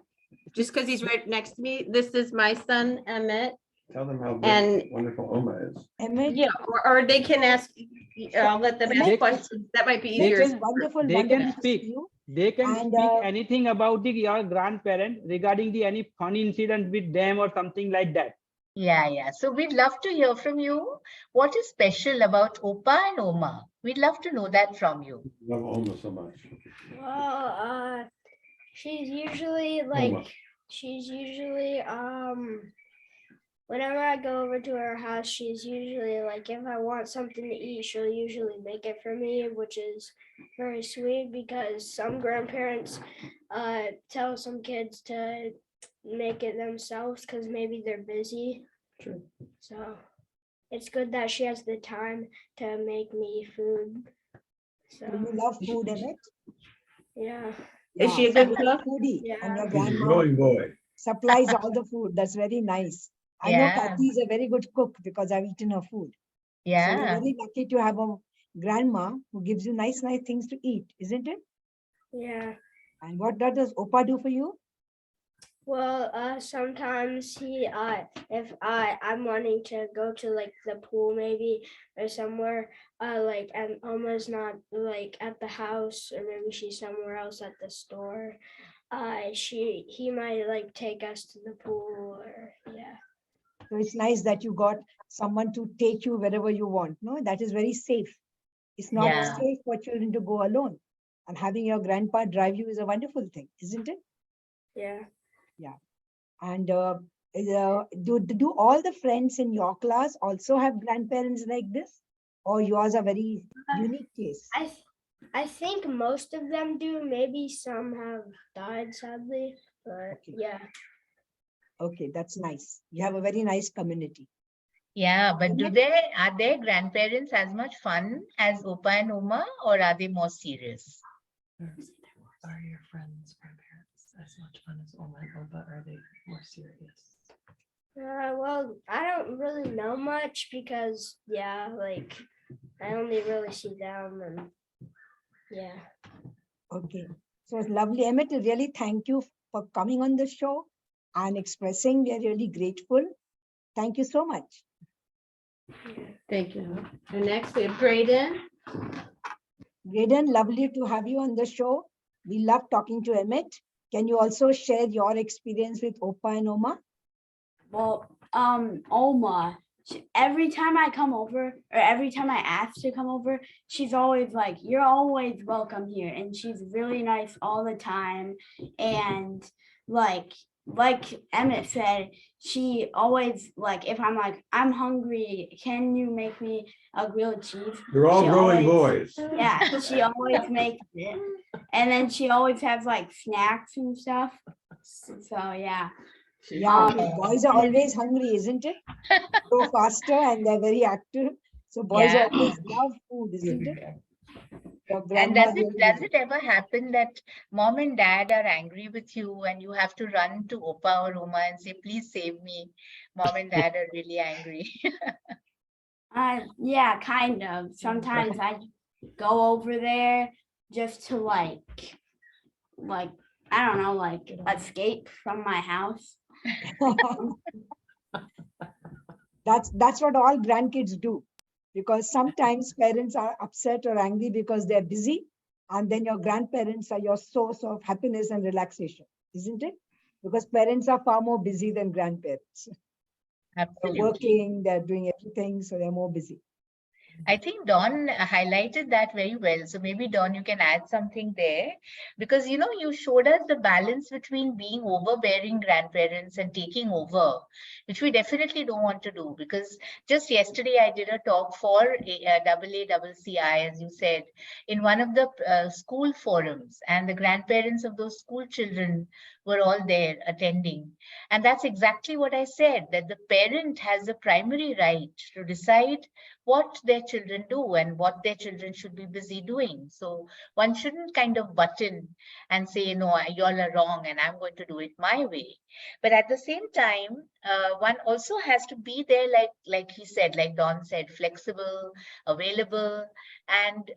just because he's right next to me. This is my son, Emmett. Tell them how And- wonderful Oma is. Emmett, Yeah, or they can ask, I'll let them ask They- questions. That might be they easier. can- wonderful, they wonderful can to speak. see you. They can And, speak anything about your grandparent regarding any funny incident with them or something like that. Yeah. So we'd love to hear from you. What is special about Opa and Oma? We'd love to know that from you. Love Oma so much. Well, she's usually whenever I go over to her house, she's usually like, if I want something to eat, she'll usually make it for me, which is very sweet, because some grandparents tell some kids to make it themselves because maybe they're busy. Sure. So it's good that she has the time to make me food. So Do you love food, Emmett? yeah. Is she a so good you're cook? foodie, Yeah. and your He's a grandma growing boy. supplies all the food. That's very nice. I know Yeah. Kathy is a very good cook because I've eaten her food. So you're Yeah. very lucky to have a grandma who gives you nice things to eat, isn't it? Yeah. And what does Opa do for you? Well, sometimes if I'm wanting to go to like the pool maybe or somewhere, and Alma's not like at the house, or maybe she's somewhere else at the store, he might like take us to the pool, or yeah. So it's nice that you got someone to take you wherever you want. No, that is very safe. It's not Yeah. safe for children to go alone. And having your grandpa drive you is a wonderful thing, isn't it? Yeah. And do all the friends in your class also have grandparents like this? Or yours are very unique case? I think most of them do. Maybe some have died sadly, but Okay. yeah. Okay, that's nice. You have a very nice community. Yeah, but Emmett? are their grandparents as much fun as Opa and Oma, or are they more serious? Are your friends grandparents? as much fun as Oma and Oba? Are they more serious? Well, I don't really know much because, yeah, like I only really see them and yeah. Okay. So it's lovely. Emmett, really thank you for coming on the show and expressing. We are really grateful. Thank you so much. Thank you. And next we have Grayden. Grayden, lovely to have you on the show. We love talking to Emmett. Can you also share your experience with Opa and Oma? Well, Oma, every time I come over, or every time I ask to come over, she's always like, "You're always welcome here," and she's really nice all the time. And like Emmett said, she always like, if I'm like, "I'm hungry, can you make me a grilled cheese?" You're all She growing always- boys. Yeah, she always makes it, and then she always has like snacks and stuff. So yeah. Yeah, boys are always hungry, isn't it? Go faster and they're very active. So boys Yeah. always love food, isn't it? Your And grandma does really- it ever happen that mom and dad are angry with you and you have to run to Opa or Oma and say, please save me? Mom and dad are really angry. Yeah, kind of. Sometimes I go over there just to like I don't know, like escape from my house. That's what all grandkids do, because sometimes parents are upset or angry because they're busy, and then your grandparents are your source of happiness and relaxation, isn't it? Because parents are far more busy than grandparents. They're Absolutely. working, they're doing everything, so they're more busy. I think Dawn highlighted that very well. So maybe Dawn, you can add something there, because you showed us the balance between being overbearing grandparents and taking over, which we definitely don't want to do. Because just yesterday I did a talk for AACCI, as you said, in one of the school forums, and the grandparents of those school children were all there attending. And that's exactly what I said, that the parent has the primary right to decide what their children do and what their children should be busy doing. So one shouldn't kind of butt in and say, no, y'all are wrong and I'm going to do it my way. But at the same time, one also has to be there, like he said, like Don said, flexible, available, and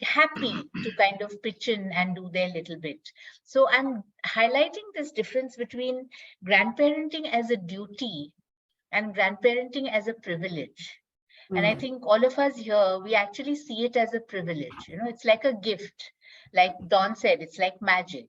happy to kind of pitch in and do their little bit. So I'm highlighting this difference between grandparenting as a duty and grandparenting as a privilege. And I think all of us here, we actually see it as a privilege. It's like a gift. Like Don said, it's like magic.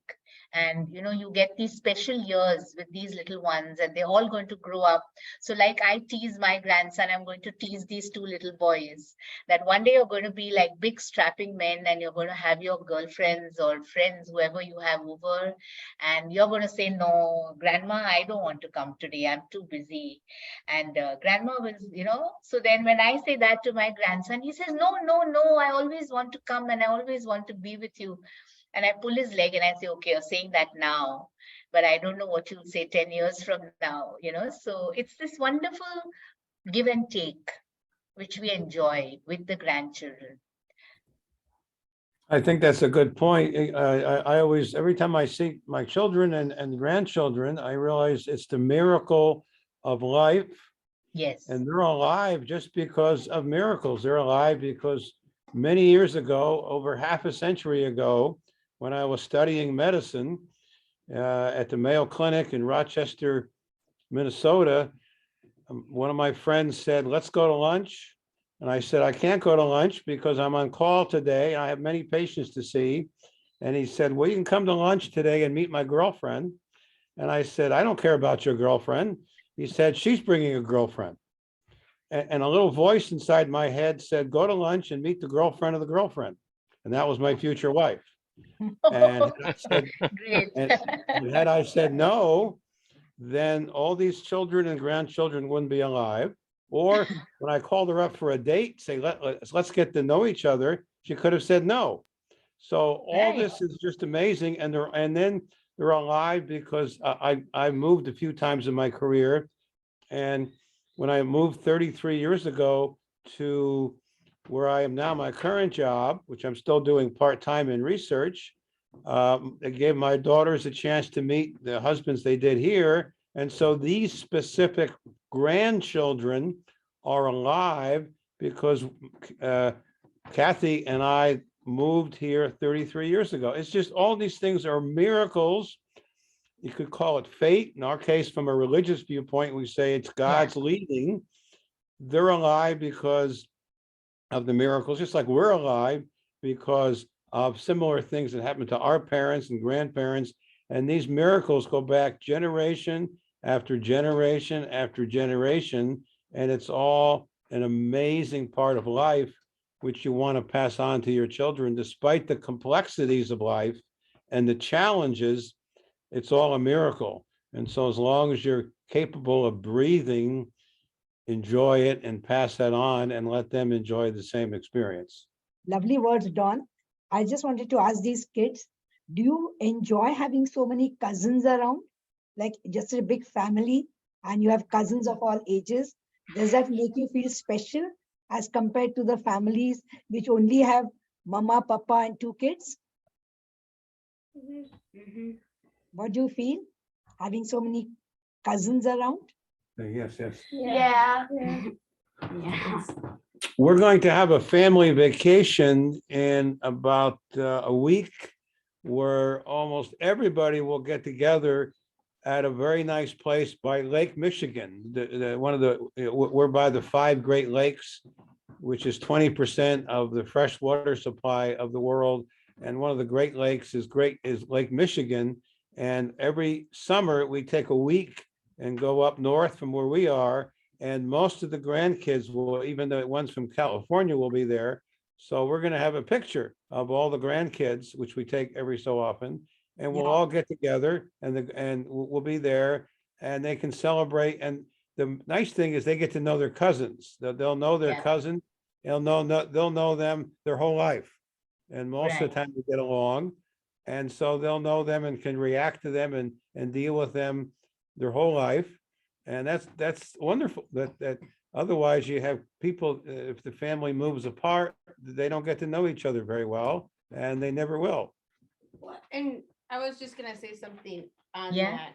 And, you get these special years with these little ones and they're all going to grow up. So like I tease my grandson, I'm going to tease these two little boys, that one day you're going to be like big strapping men and you're going to have your girlfriends or friends, whoever you have over. And you're going to say, no, grandma, I don't want to come today. I'm too busy. And grandma was, so then when I say that to my grandson, he says, no, I always want to come and I always want to be with you. And I pull his leg and I say, okay, you're saying that now, but I don't know what you'll say 10 years from now, So it's this wonderful give and take, which we enjoy with the grandchildren. I think that's a good point. I always, every time I see my children and grandchildren, I realize it's the miracle of life. Yes. And they're alive just because of miracles. They're alive because many years ago, over half a century ago, when I was studying medicine at the Mayo Clinic in Rochester, Minnesota, one of my friends said, let's go to lunch. And I said, I can't go to lunch because I'm on call today. I have many patients to see. And he said, well, you can come to lunch today and meet my girlfriend. And I said, I don't care about your girlfriend. He said, she's bringing a girlfriend. And a little voice inside my head said, go to lunch and meet the girlfriend of the girlfriend. And that was my future wife. And I said, and had I said no, then all these children and grandchildren wouldn't be alive. Or when I called her up for a date, say, let's get to know each other, she could have said no. So all this is just amazing. And then they're alive because I moved a few times in my career. And when I moved 33 years ago to where I am now, my current job, which I'm still doing part-time in research, It gave my daughters a chance to meet the husbands they did here. And so these specific grandchildren are alive because Kathy and I moved here 33 years ago. It's just all these things are miracles. You could call it fate. In our case, from a religious viewpoint, we say it's God's leading. They're alive because of the miracles, just like we're alive because of similar things that happened to our parents and grandparents. And these miracles go back generation after generation after generation. And it's all an amazing part of life, which you want to pass on to your children, despite the complexities of life and the challenges. It's all a miracle. And so as long as you're capable of breathing, enjoy it and pass that on and let them enjoy the same experience. Lovely words, Don. I just wanted to ask these kids, do you enjoy having so many cousins around? Like just a big family and you have cousins of all ages? Does that make you feel special as compared to the families which only have mama, papa, and 2 kids? What do you feel having so many cousins around? Yes, yes. Yeah. Yeah. We're going to have a family vacation in about a week where almost everybody will get together at a very nice place by Lake Michigan. We're by the 5 Great Lakes, which is 20% of the fresh water supply of the world. And one of the Great Lakes is Lake Michigan. And every summer we take a week and go up north from where we are. And most of the grandkids will, even the ones from California will be there. So we're going to have a picture of all the grandkids, which we take every so often. And we'll all get together and we'll be there and they can celebrate. And the nice thing is they get to know their cousins. They'll know their cousin. They'll know them their whole life. And most of the time they get along. And so they'll know them and can react to them and deal with them their whole life. And that's wonderful. That otherwise you have people, if the family moves apart, they don't get to know each other very well, and they never will. And I was just gonna say something on that.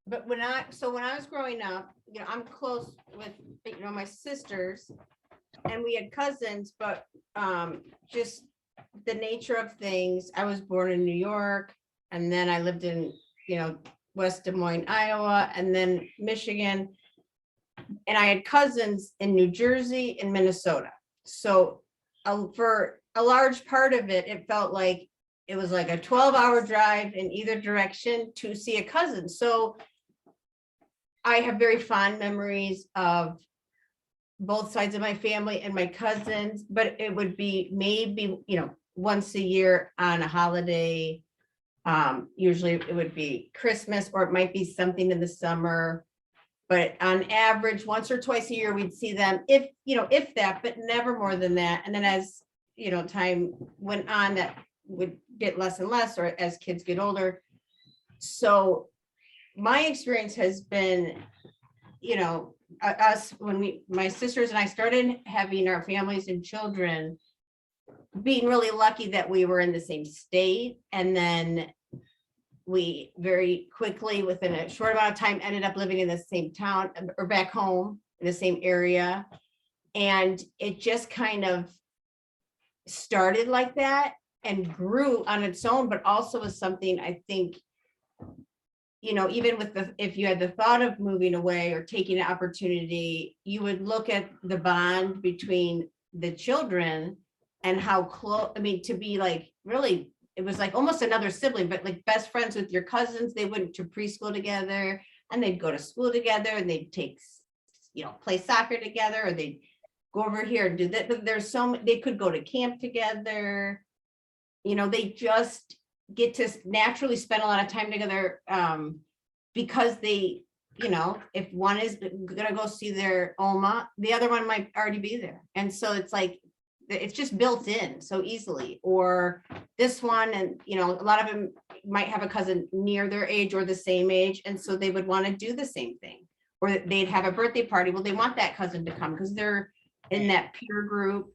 But when I was growing up, I'm close with, my sisters, and we had cousins, but just the nature of things. I was born in New York, and then I lived in, West Des Moines, Iowa, and then Michigan. And I had cousins in New Jersey and Minnesota. So for a large part of it, it felt like it was like a 12-hour drive in either direction to see a cousin. So I have very fond memories of both sides of my family and my cousins, but it would be maybe, once a year on a holiday. Usually it would be Christmas, or it might be something in the summer. But on average, once or twice a year, we'd see them, if that, but never more than that. And then as, time went on, that would get less and less, or as kids get older. So my experience has been, us, when my sisters and I started having our families and children, being really lucky that we were in the same state. And then we very quickly, within a short amount of time, ended up living in the same town or back home in the same area. And it just kind of started like that and grew on its own, but also was something I think, even with if you had the thought of moving away or taking an opportunity, you would look at the bond between the children and how close, to be like, really, it was like almost another sibling, but like best friends with your cousins. They went to preschool together and they'd go to school together and they'd take, play soccer together, or they'd go over here and do that. But there's they could go to camp together. They just get to naturally spend a lot of time together because they, if one is gonna go see their Oma, the other one might already be there. And so it's like, it's just built in so easily. Or this one, and a lot of them might have a cousin near their age or the same age, and so they would want to do the same thing. Or they'd have a birthday party, well, they want that cousin to come because they're in that peer group.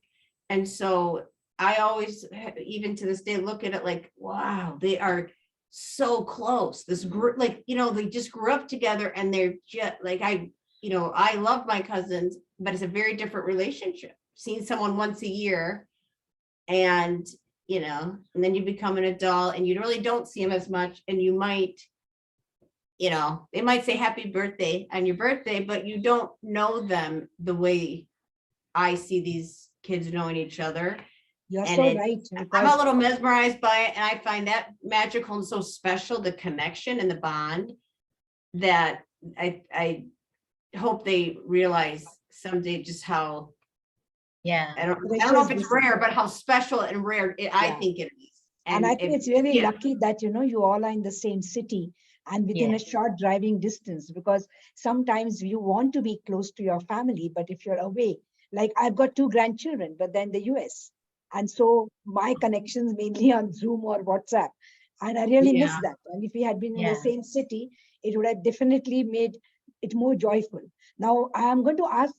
And so I always, even to this day, look at it like, wow, they are so close. This group, like, you know, they just grew up together and they're just like, you know, I love my cousins, but it's a very different relationship. Seeing someone once a year and, you know, and then you become an adult and you really don't see them as much, and you might, you know, they might say happy birthday on your birthday, but you don't know them the way I see these kids knowing each other. You're And so right. I'm a Because little mesmerized by it, and I find that magical and so special, the connection and the bond, that I hope they realize someday just how, Yeah. I don't know if it's rare, but how special and rare I Yeah. think it is. And I think it's really yeah. lucky that, you know, you all are in the same city and within a Yes. short driving distance, because sometimes you want to be close to your family, but if you're away, like I've got 2 grandchildren, but they're in the US. And so my connections mainly on Zoom or WhatsApp. And I really miss Yeah. that. And if we had been in Yeah. the same city, it would have definitely made it more joyful. Now, I am going to ask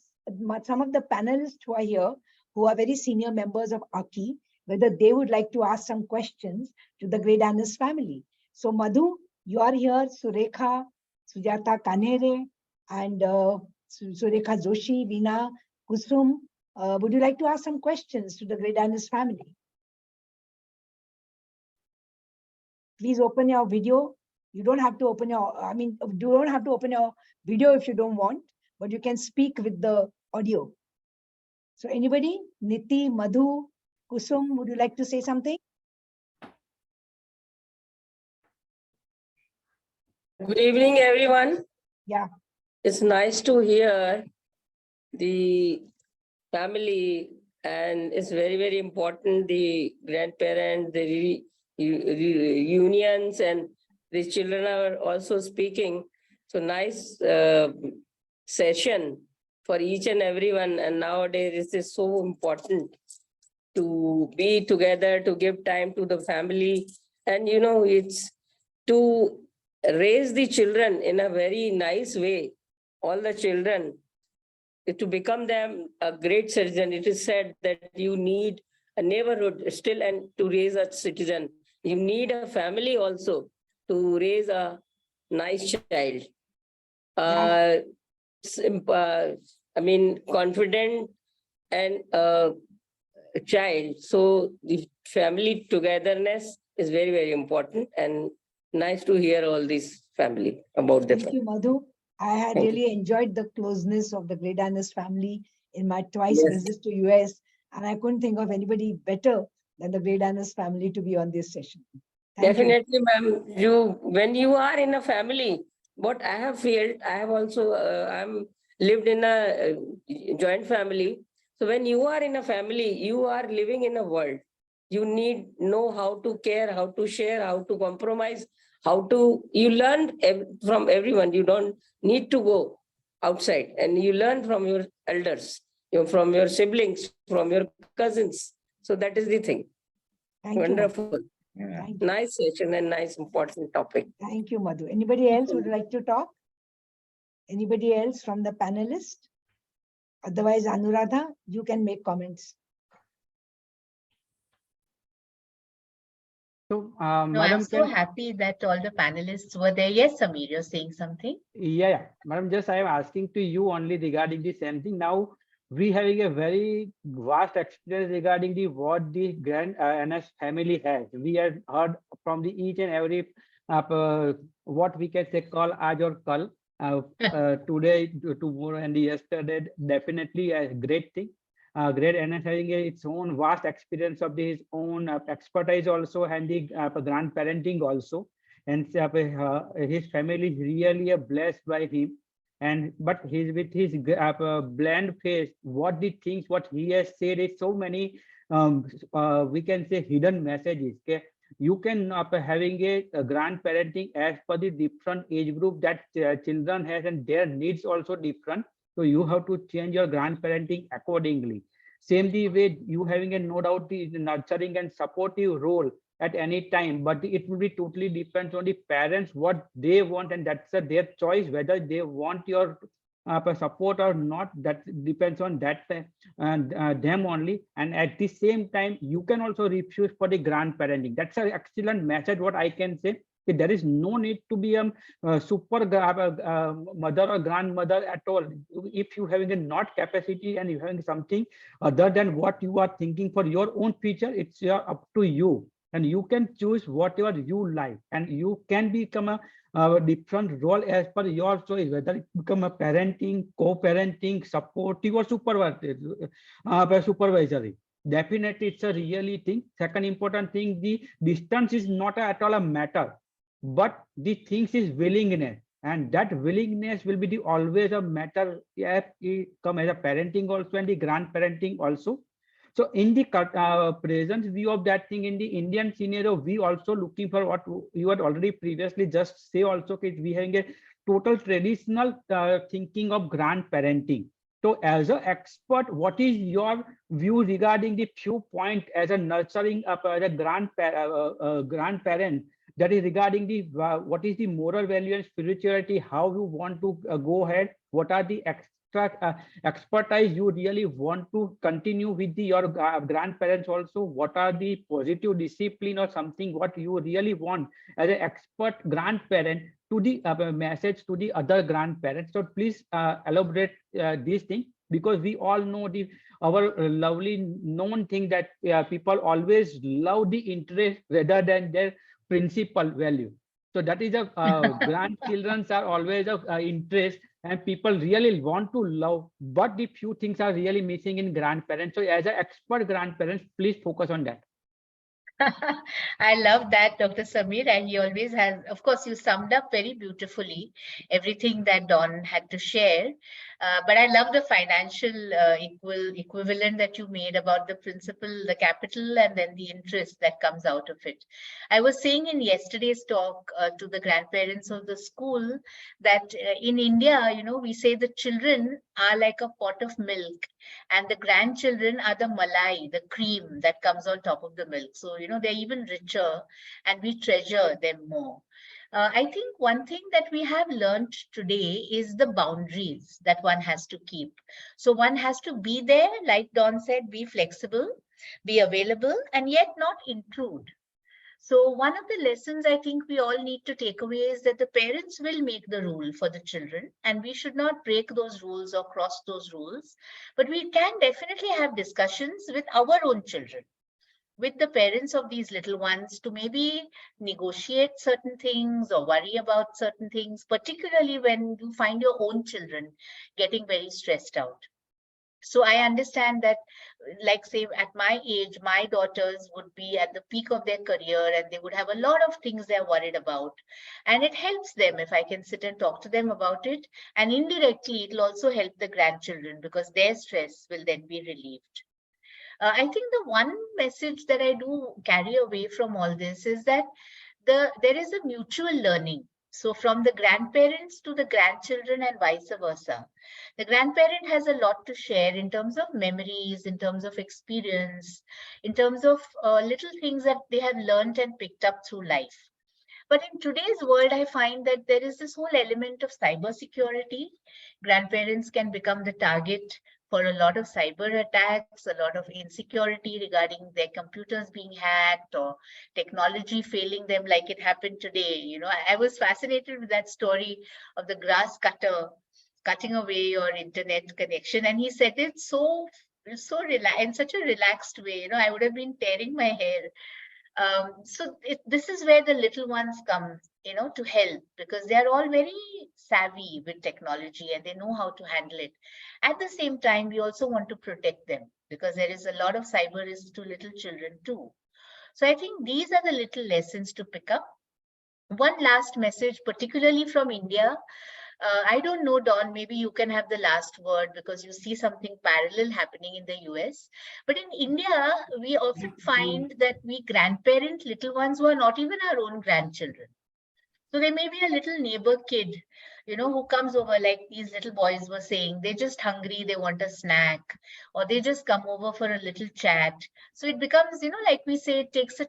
some of the panelists who are here, who are very senior members of AACCI, whether they would like to ask some questions to the Greydanus family. So Madhu, you are here, Surekha, Sujata Kanere, and Surekha Joshi, Veena, Kusum. Would you like to ask some questions to the Greydanus family? Please open your video. You don't have to open your, I mean, you don't have to open your video if you don't want, but you can speak with the audio. So anybody, Niti, Madhu, Kusum, would you like to say something? Good evening, everyone. Yeah. It's nice to hear the family, and it's very, very important, the grandparents, the reunions, and the children are also speaking. So nice session for each and everyone. And nowadays, this is so important to be together, to give time to the family. And, you know, it's to raise the children in a very nice way, all the children, to become them a great citizen. It is said that you need a neighborhood still, and to raise a citizen, you need a family also to raise a nice child. I mean, confident and child. So the family togetherness is very, very important, and nice to hear all this family about the Thank you, Madhu. I had Thank really enjoyed the closeness of the Greydanus family in my twice Yes. visits to US, and I couldn't think of anybody better than the Greydanus family to be on this session. Thank you. Definitely, ma'am. You, when you are in a family, what I have felt, I have also I'm lived in a joint family. So when you are in a family, you are living in a world. You need know how to care, how to share, how to compromise, how to, you learn from everyone. You don't need to go outside, and you learn from your elders, from your siblings, from your cousins. So that is the thing. Thank you, Madhu. Wonderful. Thank you. Nice session and nice important topic. Thank you, Madhu. Anybody else would like to talk? Anybody else from the panelists? Otherwise, Anuradha, you can make comments. So, No, I'm Madam, so happy that all the panelists were there. Yes, Samir, you're saying something? yeah, Madam, just I am asking to you only regarding the same thing. Now, we having a very vast experience regarding the what the Grand NS family has. We have heard from the each and every what we can say call aaj or kal. Today, tomorrow, and yesterday, definitely a great thing. Great NS having its own vast experience of his own expertise also, and the grandparenting also. And his family is really blessed by him. And but he's with his bland face, what the things what he has said is so many we can say hidden messages. Okay, you can having a grandparenting as per the different age group that children has, and their needs also different. So you have to change your grandparenting accordingly. Same the way you having a no doubt the nurturing and supportive role at any time, but it will be totally depends on the parents what they want, and that's their choice whether they want your support or not, that depends on that them only. And at the same time, you can also refuse for the grandparenting. That's an excellent message. What I can say, there is no need to be a super mother or grandmother at all. If you having a not capacity and you having something other than what you are thinking for your own future, it's up to you, and you can choose whatever you like, and you can become a different role as per your choice, whether it become a parenting, co-parenting, supportive, or supervisory. Definitely, it's a really thing. Second important thing, the distance is not at all a matter, but the things is willingness, and that willingness will be the always a matter if it come as a parenting also and the grandparenting also. So in the present view of that thing, in the Indian scenario, we also looking for what you had already previously just say also, we having a total traditional thinking of grandparenting. So as an expert, what is your view regarding the few points as a nurturing as a grandparent, that is regarding the what is the moral value and spirituality, how you want to go ahead, what are the extra expertise you really want to continue with your grandparents also, what are the positive discipline or something what you really want as an expert grandparent to the message to the other grandparents. So please elaborate these things, because we all know our lovely known thing that people always love the interest rather than their principal value. So that is a grandchildren are always of interest, and people really want to love, but the few things are really missing in grandparents. So as an expert grandparents, please focus on that. I love that, Dr. Samir, and he always has, of course, you summed up very beautifully everything that Don had to share. But I love the financial equivalent that you made about the principal, the capital, and then the interest that comes out of it. I was saying in yesterday's talk to the grandparents of the school that in India, we say the children are like a pot of milk, and the grandchildren are the malai, the cream that comes on top of the milk. So, they're even richer, and we treasure them more. I think one thing that we have learned today is the boundaries that one has to keep. So one has to be there, like Don said, be flexible, be available, and yet not intrude. So one of the lessons I think we all need to take away is that the parents will make the rule for the children, and we should not break those rules or cross those rules. But we can definitely have discussions with our own children, with the parents of these little ones, to maybe negotiate certain things or worry about certain things, particularly when you find your own children getting very stressed out. So I understand that, like say at my age, my daughters would be at the peak of their career and they would have a lot of things they're worried about. And it helps them if I can sit and talk to them about it. And indirectly, it'll also help the grandchildren because their stress will then be relieved. I think the one message that I do carry away from all this is that there is a mutual learning. So from the grandparents to the grandchildren and vice versa. The grandparent has a lot to share in terms of memories, in terms of experience, in terms of little things that they have learned and picked up through life. But in today's world, I find that there is this whole element of cybersecurity. Grandparents can become the target for a lot of cyber attacks, a lot of insecurity regarding their computers being hacked or technology failing them like it happened today. I was fascinated with that story of the grass cutter cutting away your internet connection. And he said it so in such a relaxed way. I would have been tearing my hair. This is where the little ones come, to help, because they are all very savvy with technology and they know how to handle it. At the same time, we also want to protect them because there is a lot of cyber risk to little children too. So I think these are the little lessons to pick up. One last message, particularly from India. I don't know, Don, maybe you can have the last word because you see something parallel happening in the US. But in India, we often find that we grandparent little ones who are not even our own grandchildren. So there may be a little neighbor kid, who comes over, like these little boys were saying, they're just hungry, they want a snack, or they just come over for a little chat. So it becomes, like we say, it takes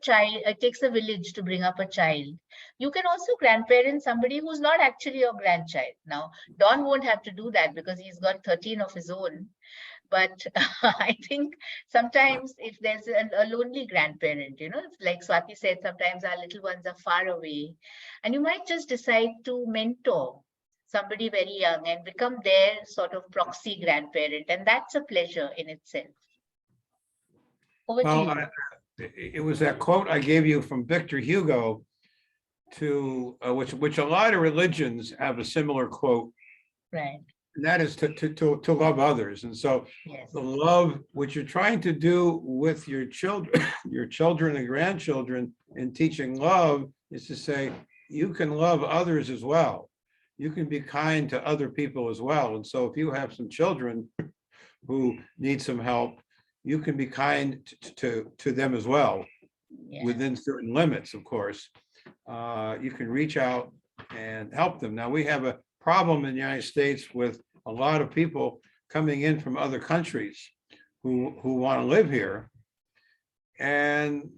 a village to bring up a child. You can also grandparent somebody who's not actually your grandchild. Now, Don won't have to do that because he's got 13 of his own. But I think sometimes if there's a lonely grandparent, like Swati said, sometimes our little ones are far away, and you might just decide to mentor somebody very young and become their sort of proxy grandparent. And that's a pleasure in itself. Over to Well, you. it was that quote I gave you from Victor Hugo to which a lot of religions have a similar quote. Right. And that is to love others. And so Yes. the love, what you're trying to do with your children and grandchildren in teaching love is to say, you can love others as well. You can be kind to other people as well. And so if you have some children who need some help, you can be kind to them as well, within certain limits, of course. You can reach out and help them. Now, we have a problem in the United States with a lot of people coming in from other countries who want to live here. And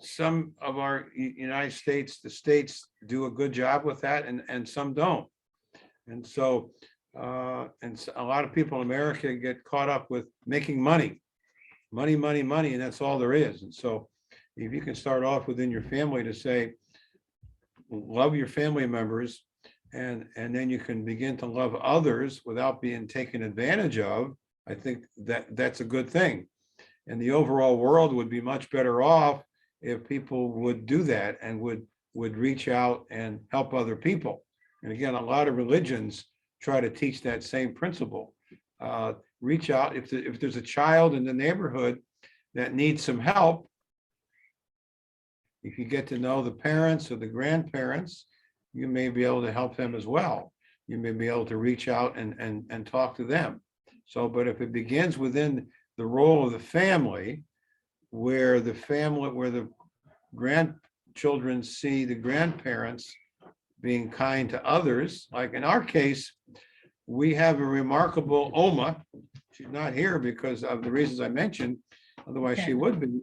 some of our United States, the states do a good job with that, and some don't. And so, a lot of people in America get caught up with making money, and that's all there is. And so if you can start off within your family to say, love your family members, and then you can begin to love others without being taken advantage of, I think that's a good thing. And the overall world would be much better off if people would do that and would reach out and help other people. And again, a lot of religions try to teach that same principle. Reach out if there's a child in the neighborhood that needs some help. If you get to know the parents or the grandparents, you may be able to help them as well. You may be able to reach out and talk to them. So, but if it begins within the role of the family, where the grandchildren see the grandparents being kind to others, like in our case, we have a remarkable Oma. She's not here because of the reasons I mentioned, otherwise she would be.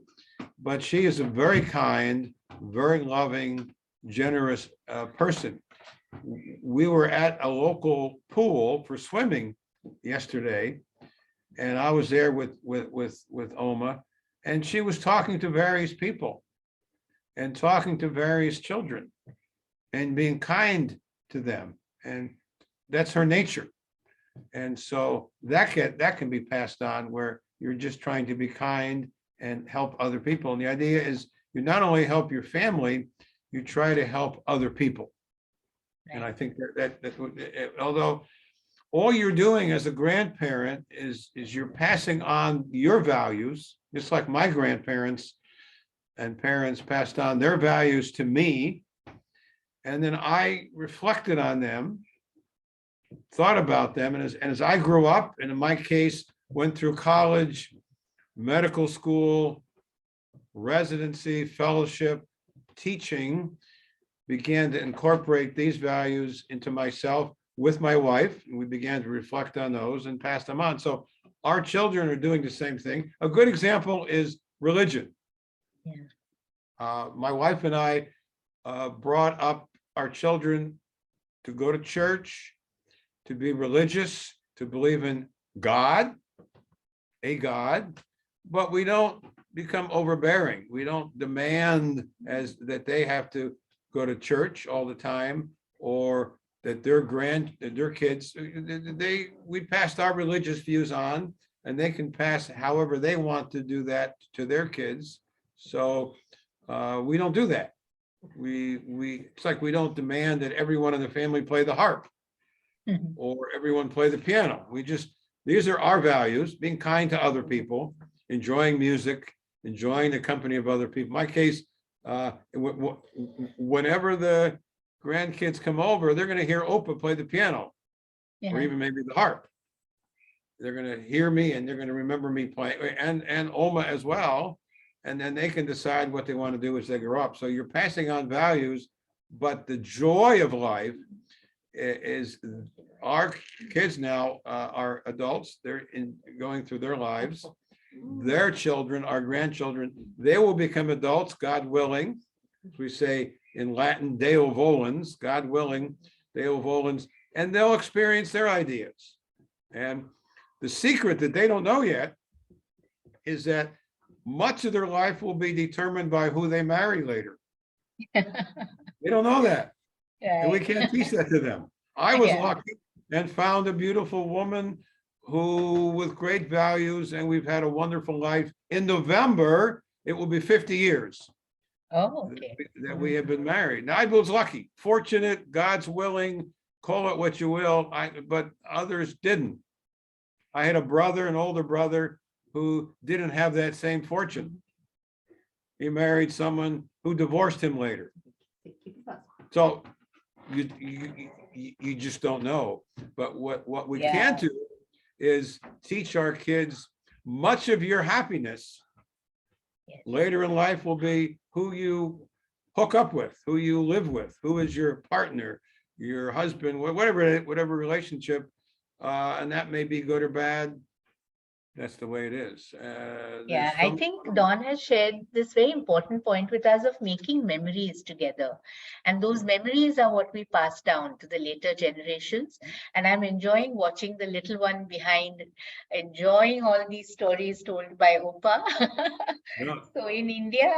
But she is a very kind, very loving, generous person. We were at a local pool for swimming yesterday, and I was there with Oma, and she was talking to various people and talking to various children and being kind to them, and that's her nature. And so that can be passed on, where you're just trying to be kind and help other people. And the idea is you not only help your family, you try to help other people. And I think that although all you're doing as a grandparent is you're passing on your values, just like my grandparents and parents passed on their values to me. And then I reflected on them, thought about them. And as I grew up, and in my case, went through college, medical school, residency, fellowship, teaching, began to incorporate these values into myself with my wife. And we began to reflect on those and pass them on. So our children are doing the same thing. A good example is religion. Yeah. My wife and I brought up our children to go to church, to be religious, to believe in God, a God, but we don't become overbearing. We don't demand that they have to go to church all the time, or that their kids, we passed our religious views on, and they can pass however they want to do that to their kids. So we don't do that. It's like we don't demand that everyone in the family play the harp or everyone play the piano. These are our values: being kind to other people, enjoying music, enjoying the company of other people. In my case, whenever the grandkids come over, they're going to hear Opa play the piano, or even maybe the harp. They're going to hear me, and they're going to remember me playing, and Oma as well. And then they can decide what they want to do as they grow up. So you're passing on values but the joy of life is our kids now are adults. They're going through their lives. Their children, our grandchildren, they will become adults, God willing. We say in Latin, Deo volens, God willing, Deo volens, and they'll experience their ideas. And the secret that they don't know yet is that much of their life will be determined by who they marry later. They don't know that. And we can't teach that to them. I was lucky and found a beautiful woman who with great values, and we've had a wonderful life. In November, it will be 50 years that we have been married. Now, I was lucky, fortunate, God's willing, call it what you will, but others didn't. I had a brother, an older brother, who didn't have that same fortune. He married someone who divorced him later. So you just don't know. But what we can do is teach our kids much of your happiness later in life will be who you hook up with, who you live with, who is your partner, your husband, whatever relationship, and that may be good or bad. That's the way it is. I think Dawn has shared this very important point with us of making memories together. And those memories are what we pass down to the later generations. And I'm enjoying watching the little one behind, enjoying all these stories told by Opa. So in India,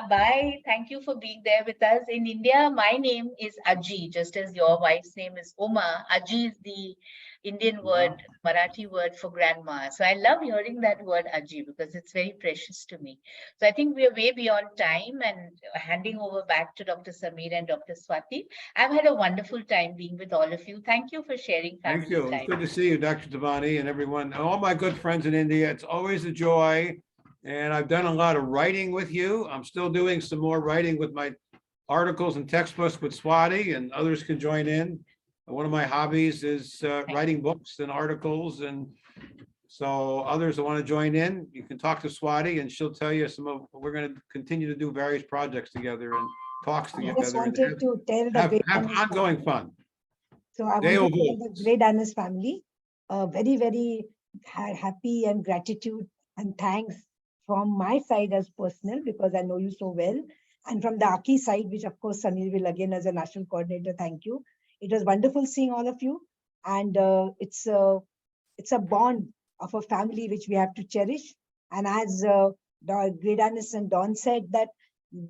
bye. Thank you for being there with us. In India, my name is Aji, just as your wife's name is Uma. Aji is the Indian word, Marathi word for grandma. So I love hearing that word Aji because it's very precious to me. So I think we are way beyond time and handing over back to Dr. Samir and Dr. Swati. I've had a wonderful time being with all of you. Thank you for sharing family Thank you. time. It's good to see you, Dr. Sovani, and everyone, all my good friends in India. It's always a joy. And I've done a lot of writing with you. I'm still doing some more writing with my articles and textbooks with Swati, and others can join in. One of my hobbies is writing books and articles, and so others that want to join in, you can talk to Swati and she'll tell you some of, we're going to continue to do various projects together and talks I together. just wanted to tell the have Greydanus ongoing family. fun. So I want to tell the Greydanus family very, very happy and gratitude and thanks from my side as personal, because I know you so well. And from the AACCI side, which of course Samir will again as a national coordinator, thank you. It was wonderful seeing all of you. And it's a bond of a family which we have to cherish. And as Greydanus and Dawn said, that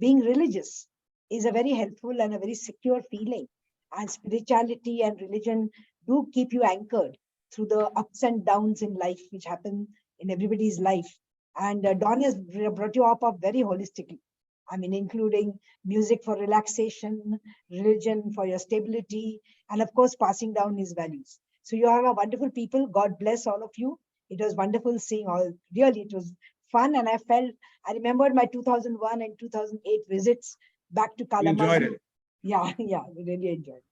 being religious is a very helpful and a very secure feeling. And spirituality and religion do keep you anchored through the ups and downs in life, which happen in everybody's life. And Dawn has brought you up very holistically. I mean, including music for relaxation, religion for your stability, and of course, passing down his values. So you are a wonderful people. God bless all of you. It was wonderful seeing all, really, it was fun. And I remembered my 2001 and 2008 visits back to Kalamazoo. You enjoyed it. Yeah, we really enjoyed it.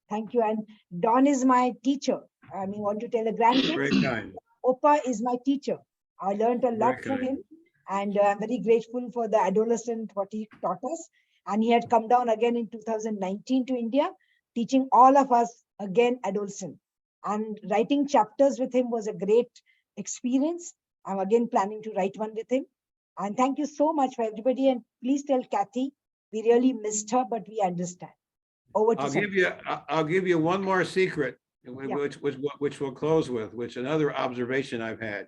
Thank you. And Don is my teacher. I mean, want to tell the grandkids. Very kind. Opa is my teacher. I learned a lot from him. And I'm very grateful for the adolescent, what he taught us. And he had come down again in 2019 to India, teaching all of us again adolescent. And writing chapters with him was a great experience. I'm again planning to write one with him. And thank you so much for everybody. And please tell Kathy, we really missed her, but we understand. Over to I'll give you one more secret, which we'll close with, which another observation I've had.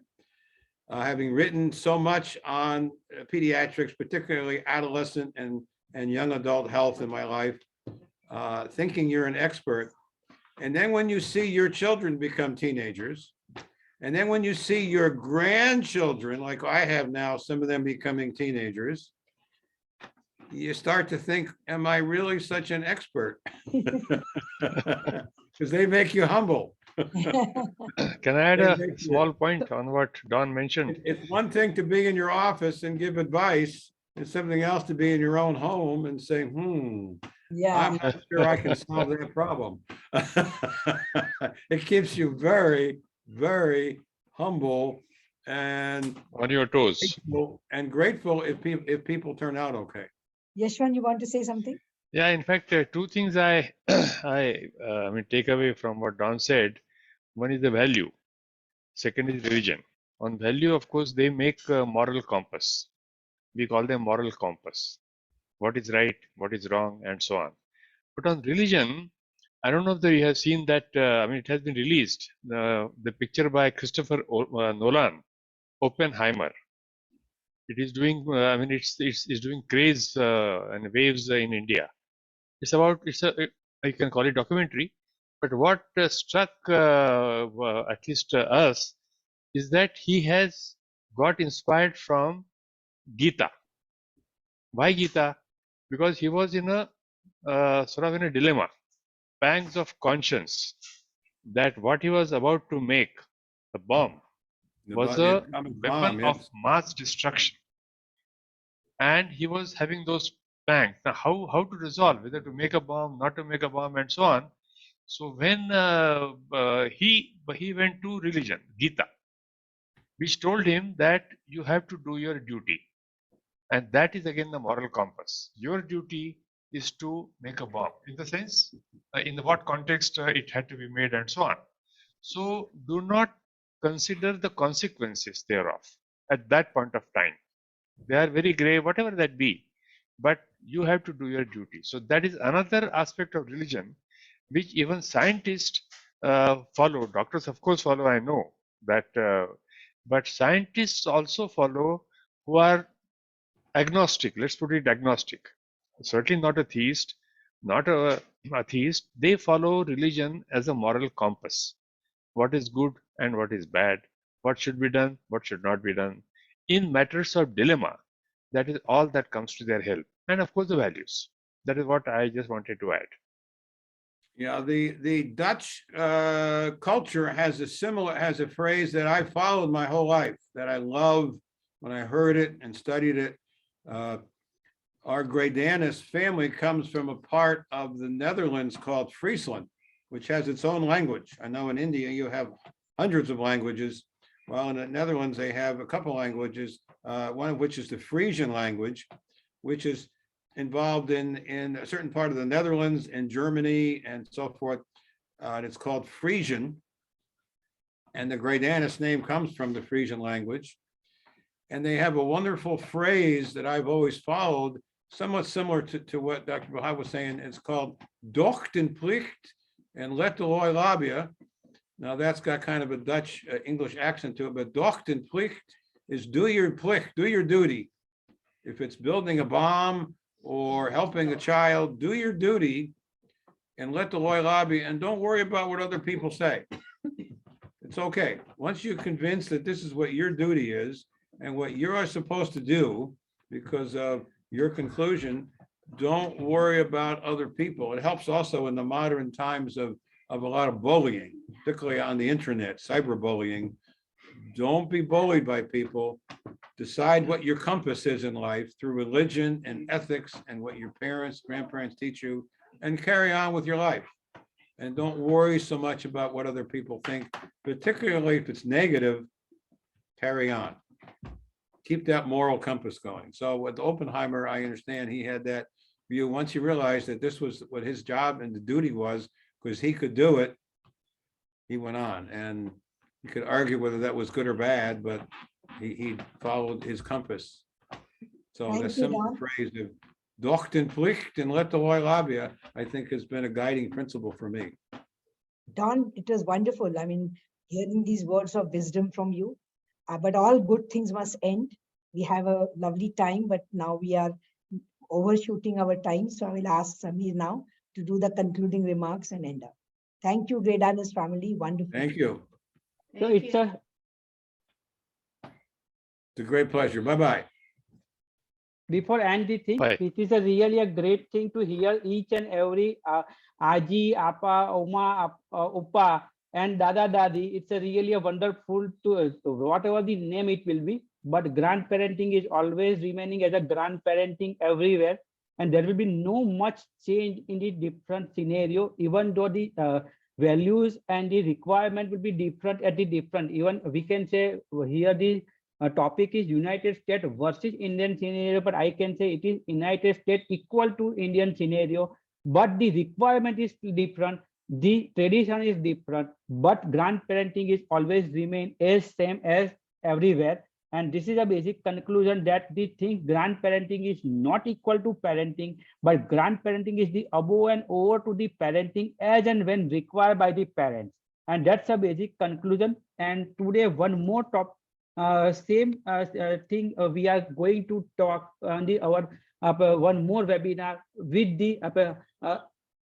Having written so much on pediatrics, particularly adolescent and young adult health in my life, thinking you're an expert. And then when you see your children become teenagers, and then when you see your grandchildren, like I have now, some of them becoming teenagers, you start to think, am I really such an expert? Because they make you humble. Can I add a small point on what Don mentioned? It's one thing to be in your office and give advice. It's something else to be in your own home and say, I'm not sure I can solve that problem. It keeps you very, very humble and on your toes. And grateful if people turn out okay. Yashwan, you want to say something? Yeah, in fact, two things I mean take away from what Don said. One is the value. Second is religion. On value, of course, they make a moral compass. We call them moral compass. What is right, what is wrong, and so on. But on religion, I don't know if you have seen that. I mean, it has been released. The picture by Christopher Nolan, Oppenheimer. It is doing. I mean, it's doing craze and waves in India. It's about. You can call it documentary. But what struck at least us is that he has got inspired from Gita. Why Gita? Because he was in a sort of in a dilemma, pangs of conscience, that what he was about to make, the bomb, was The a atomic weapon bomb, of yes. mass destruction. And he was having those pangs. Now, how to resolve whether to make a bomb, not to make a bomb, and so on. So when he went to religion, Gita, which told him that you have to do your duty. And that is again the moral compass. Your duty is to make a bomb. In the sense, in what context it had to be made and so on. So do not consider the consequences thereof at that point of time. They are very grave, whatever that be. But you have to do your duty. So that is another aspect of religion, which even scientists follow. Doctors, of course, follow, I know that. But scientists also follow who are agnostic. Let's put it agnostic. Certainly not a theist, not a atheist. They follow religion as a moral compass. What is good and what is bad, what should be done, what should not be done. In matters of dilemma, that is all that comes to their help. And of course, the values. That is what I just wanted to add. Yeah, the Dutch culture has a phrase that I followed my whole life that I love when I heard it and studied it. Our Greydanus family comes from a part of the Netherlands called Friesland, which has its own language. I know in India you have hundreds of languages. Well, in the Netherlands they have a couple languages, one of which is the Frisian language, which is involved in a certain part of the Netherlands and Germany and so forth. And it's called Frisian. And the Greydanus name comes from the Frisian language. And they have a wonderful phrase that I've always followed, somewhat similar to what Dr. Bhave was saying. It's called Doch den Plicht and let the loy labia. Now that's got kind of a Dutch English accent to it, but Doch den Plicht is do your plicht, do your duty. If it's building a bomb or helping a child, do your duty and let the loy labia, and don't worry about what other people say. It's okay. Once you're convinced that this is what your duty is and what you are supposed to do because of your conclusion, don't worry about other people. It helps also in the modern times of a lot of bullying, particularly on the internet, cyberbullying. Don't be bullied by people. Decide what your compass is in life through religion and ethics and what your parents, grandparents teach you, and carry on with your life. And don't worry so much about what other people think, particularly if it's negative. Carry on. Keep that moral compass going. So with Oppenheimer, I understand he had that view. Once he realized that this was what his job and the duty was, because he could do it, he went on. And you could argue whether that was good or bad, but he followed his compass. So Thank the you, simple Don. phrase of Doch den Plicht and let the loy labia, I think has been a guiding principle for me. Don, it was wonderful. I mean, hearing these words of wisdom from you. But all good things must end. We have a lovely time, but now we are overshooting our time. So I will ask Samir now to do the concluding remarks and end up. Thank you, Greydanus family. Wonderful. Thank you. So Thank it's you. It's a great pleasure. Bye-bye. before end the thing, Bye. it is really a great thing to hear each and every Aji, Appa, Oma, Uppa, and Dada Dadi. It's a really a wonderful to whatever the name it will be. But grandparenting is always remaining as a grandparenting everywhere, and there will be no much change in the different scenario, even though the values and the requirement will be different at the different. Even we can say here the topic is United States versus Indian scenario, but I can say it is United States equal to Indian scenario, but the requirement is different, the tradition is different, but grandparenting is always remain as same as everywhere. And this is a basic conclusion that the thing grandparenting is not equal to parenting, but grandparenting is the above and over to the parenting as and when required by the parents. And that's a basic conclusion. And today one more top same thing we are going to talk on the our one more webinar with the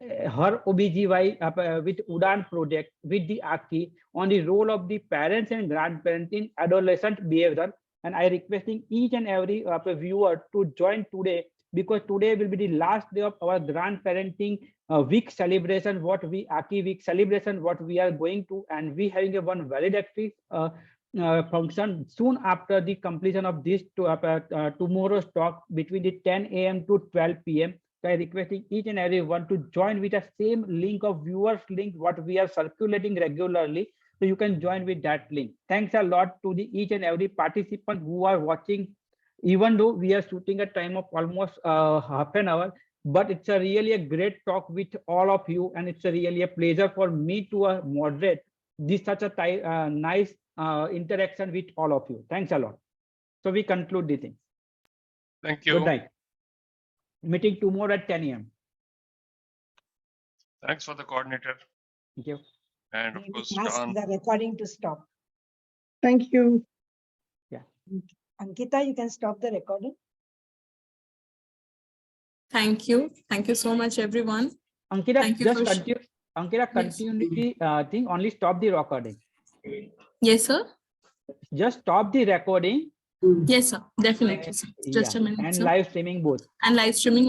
her OBGY with UDAN project with the AACCI on the role of the parents and grandparents in adolescent behavior. And I requesting each and every viewer to join today, because today will be the last day of our grandparenting week celebration, what we AACCI week celebration, what we are going to, and we having a one validatory function soon after the completion of this tomorrow's talk between the 10 a.m. to 12 p.m. So I requesting each and everyone to join with the same link of viewers link what we are circulating regularly. So you can join with that link. Thanks a lot to the each and every participant who are watching, even though we are shooting a time of almost half an hour, but it's a really a great talk with all of you. And it's a really a pleasure for me to moderate this such a nice interaction with all of you. Thanks a lot. So we conclude the thing. Thank you. Good night. Meeting tomorrow at 10 a.m. Thanks for the coordinator. Thank you. And of course, Ask Don. the recording to stop. Thank you. Yeah. Ankita, you can stop the recording. Thank you. Thank you so much, everyone. Ankita, Thank you just for continue. Ankita, continue the thing. Only stop the recording. Yes, sir. Just stop the recording. Yes, sir. Definitely, sir. Just a minute, And sir. live streaming both. And live streaming.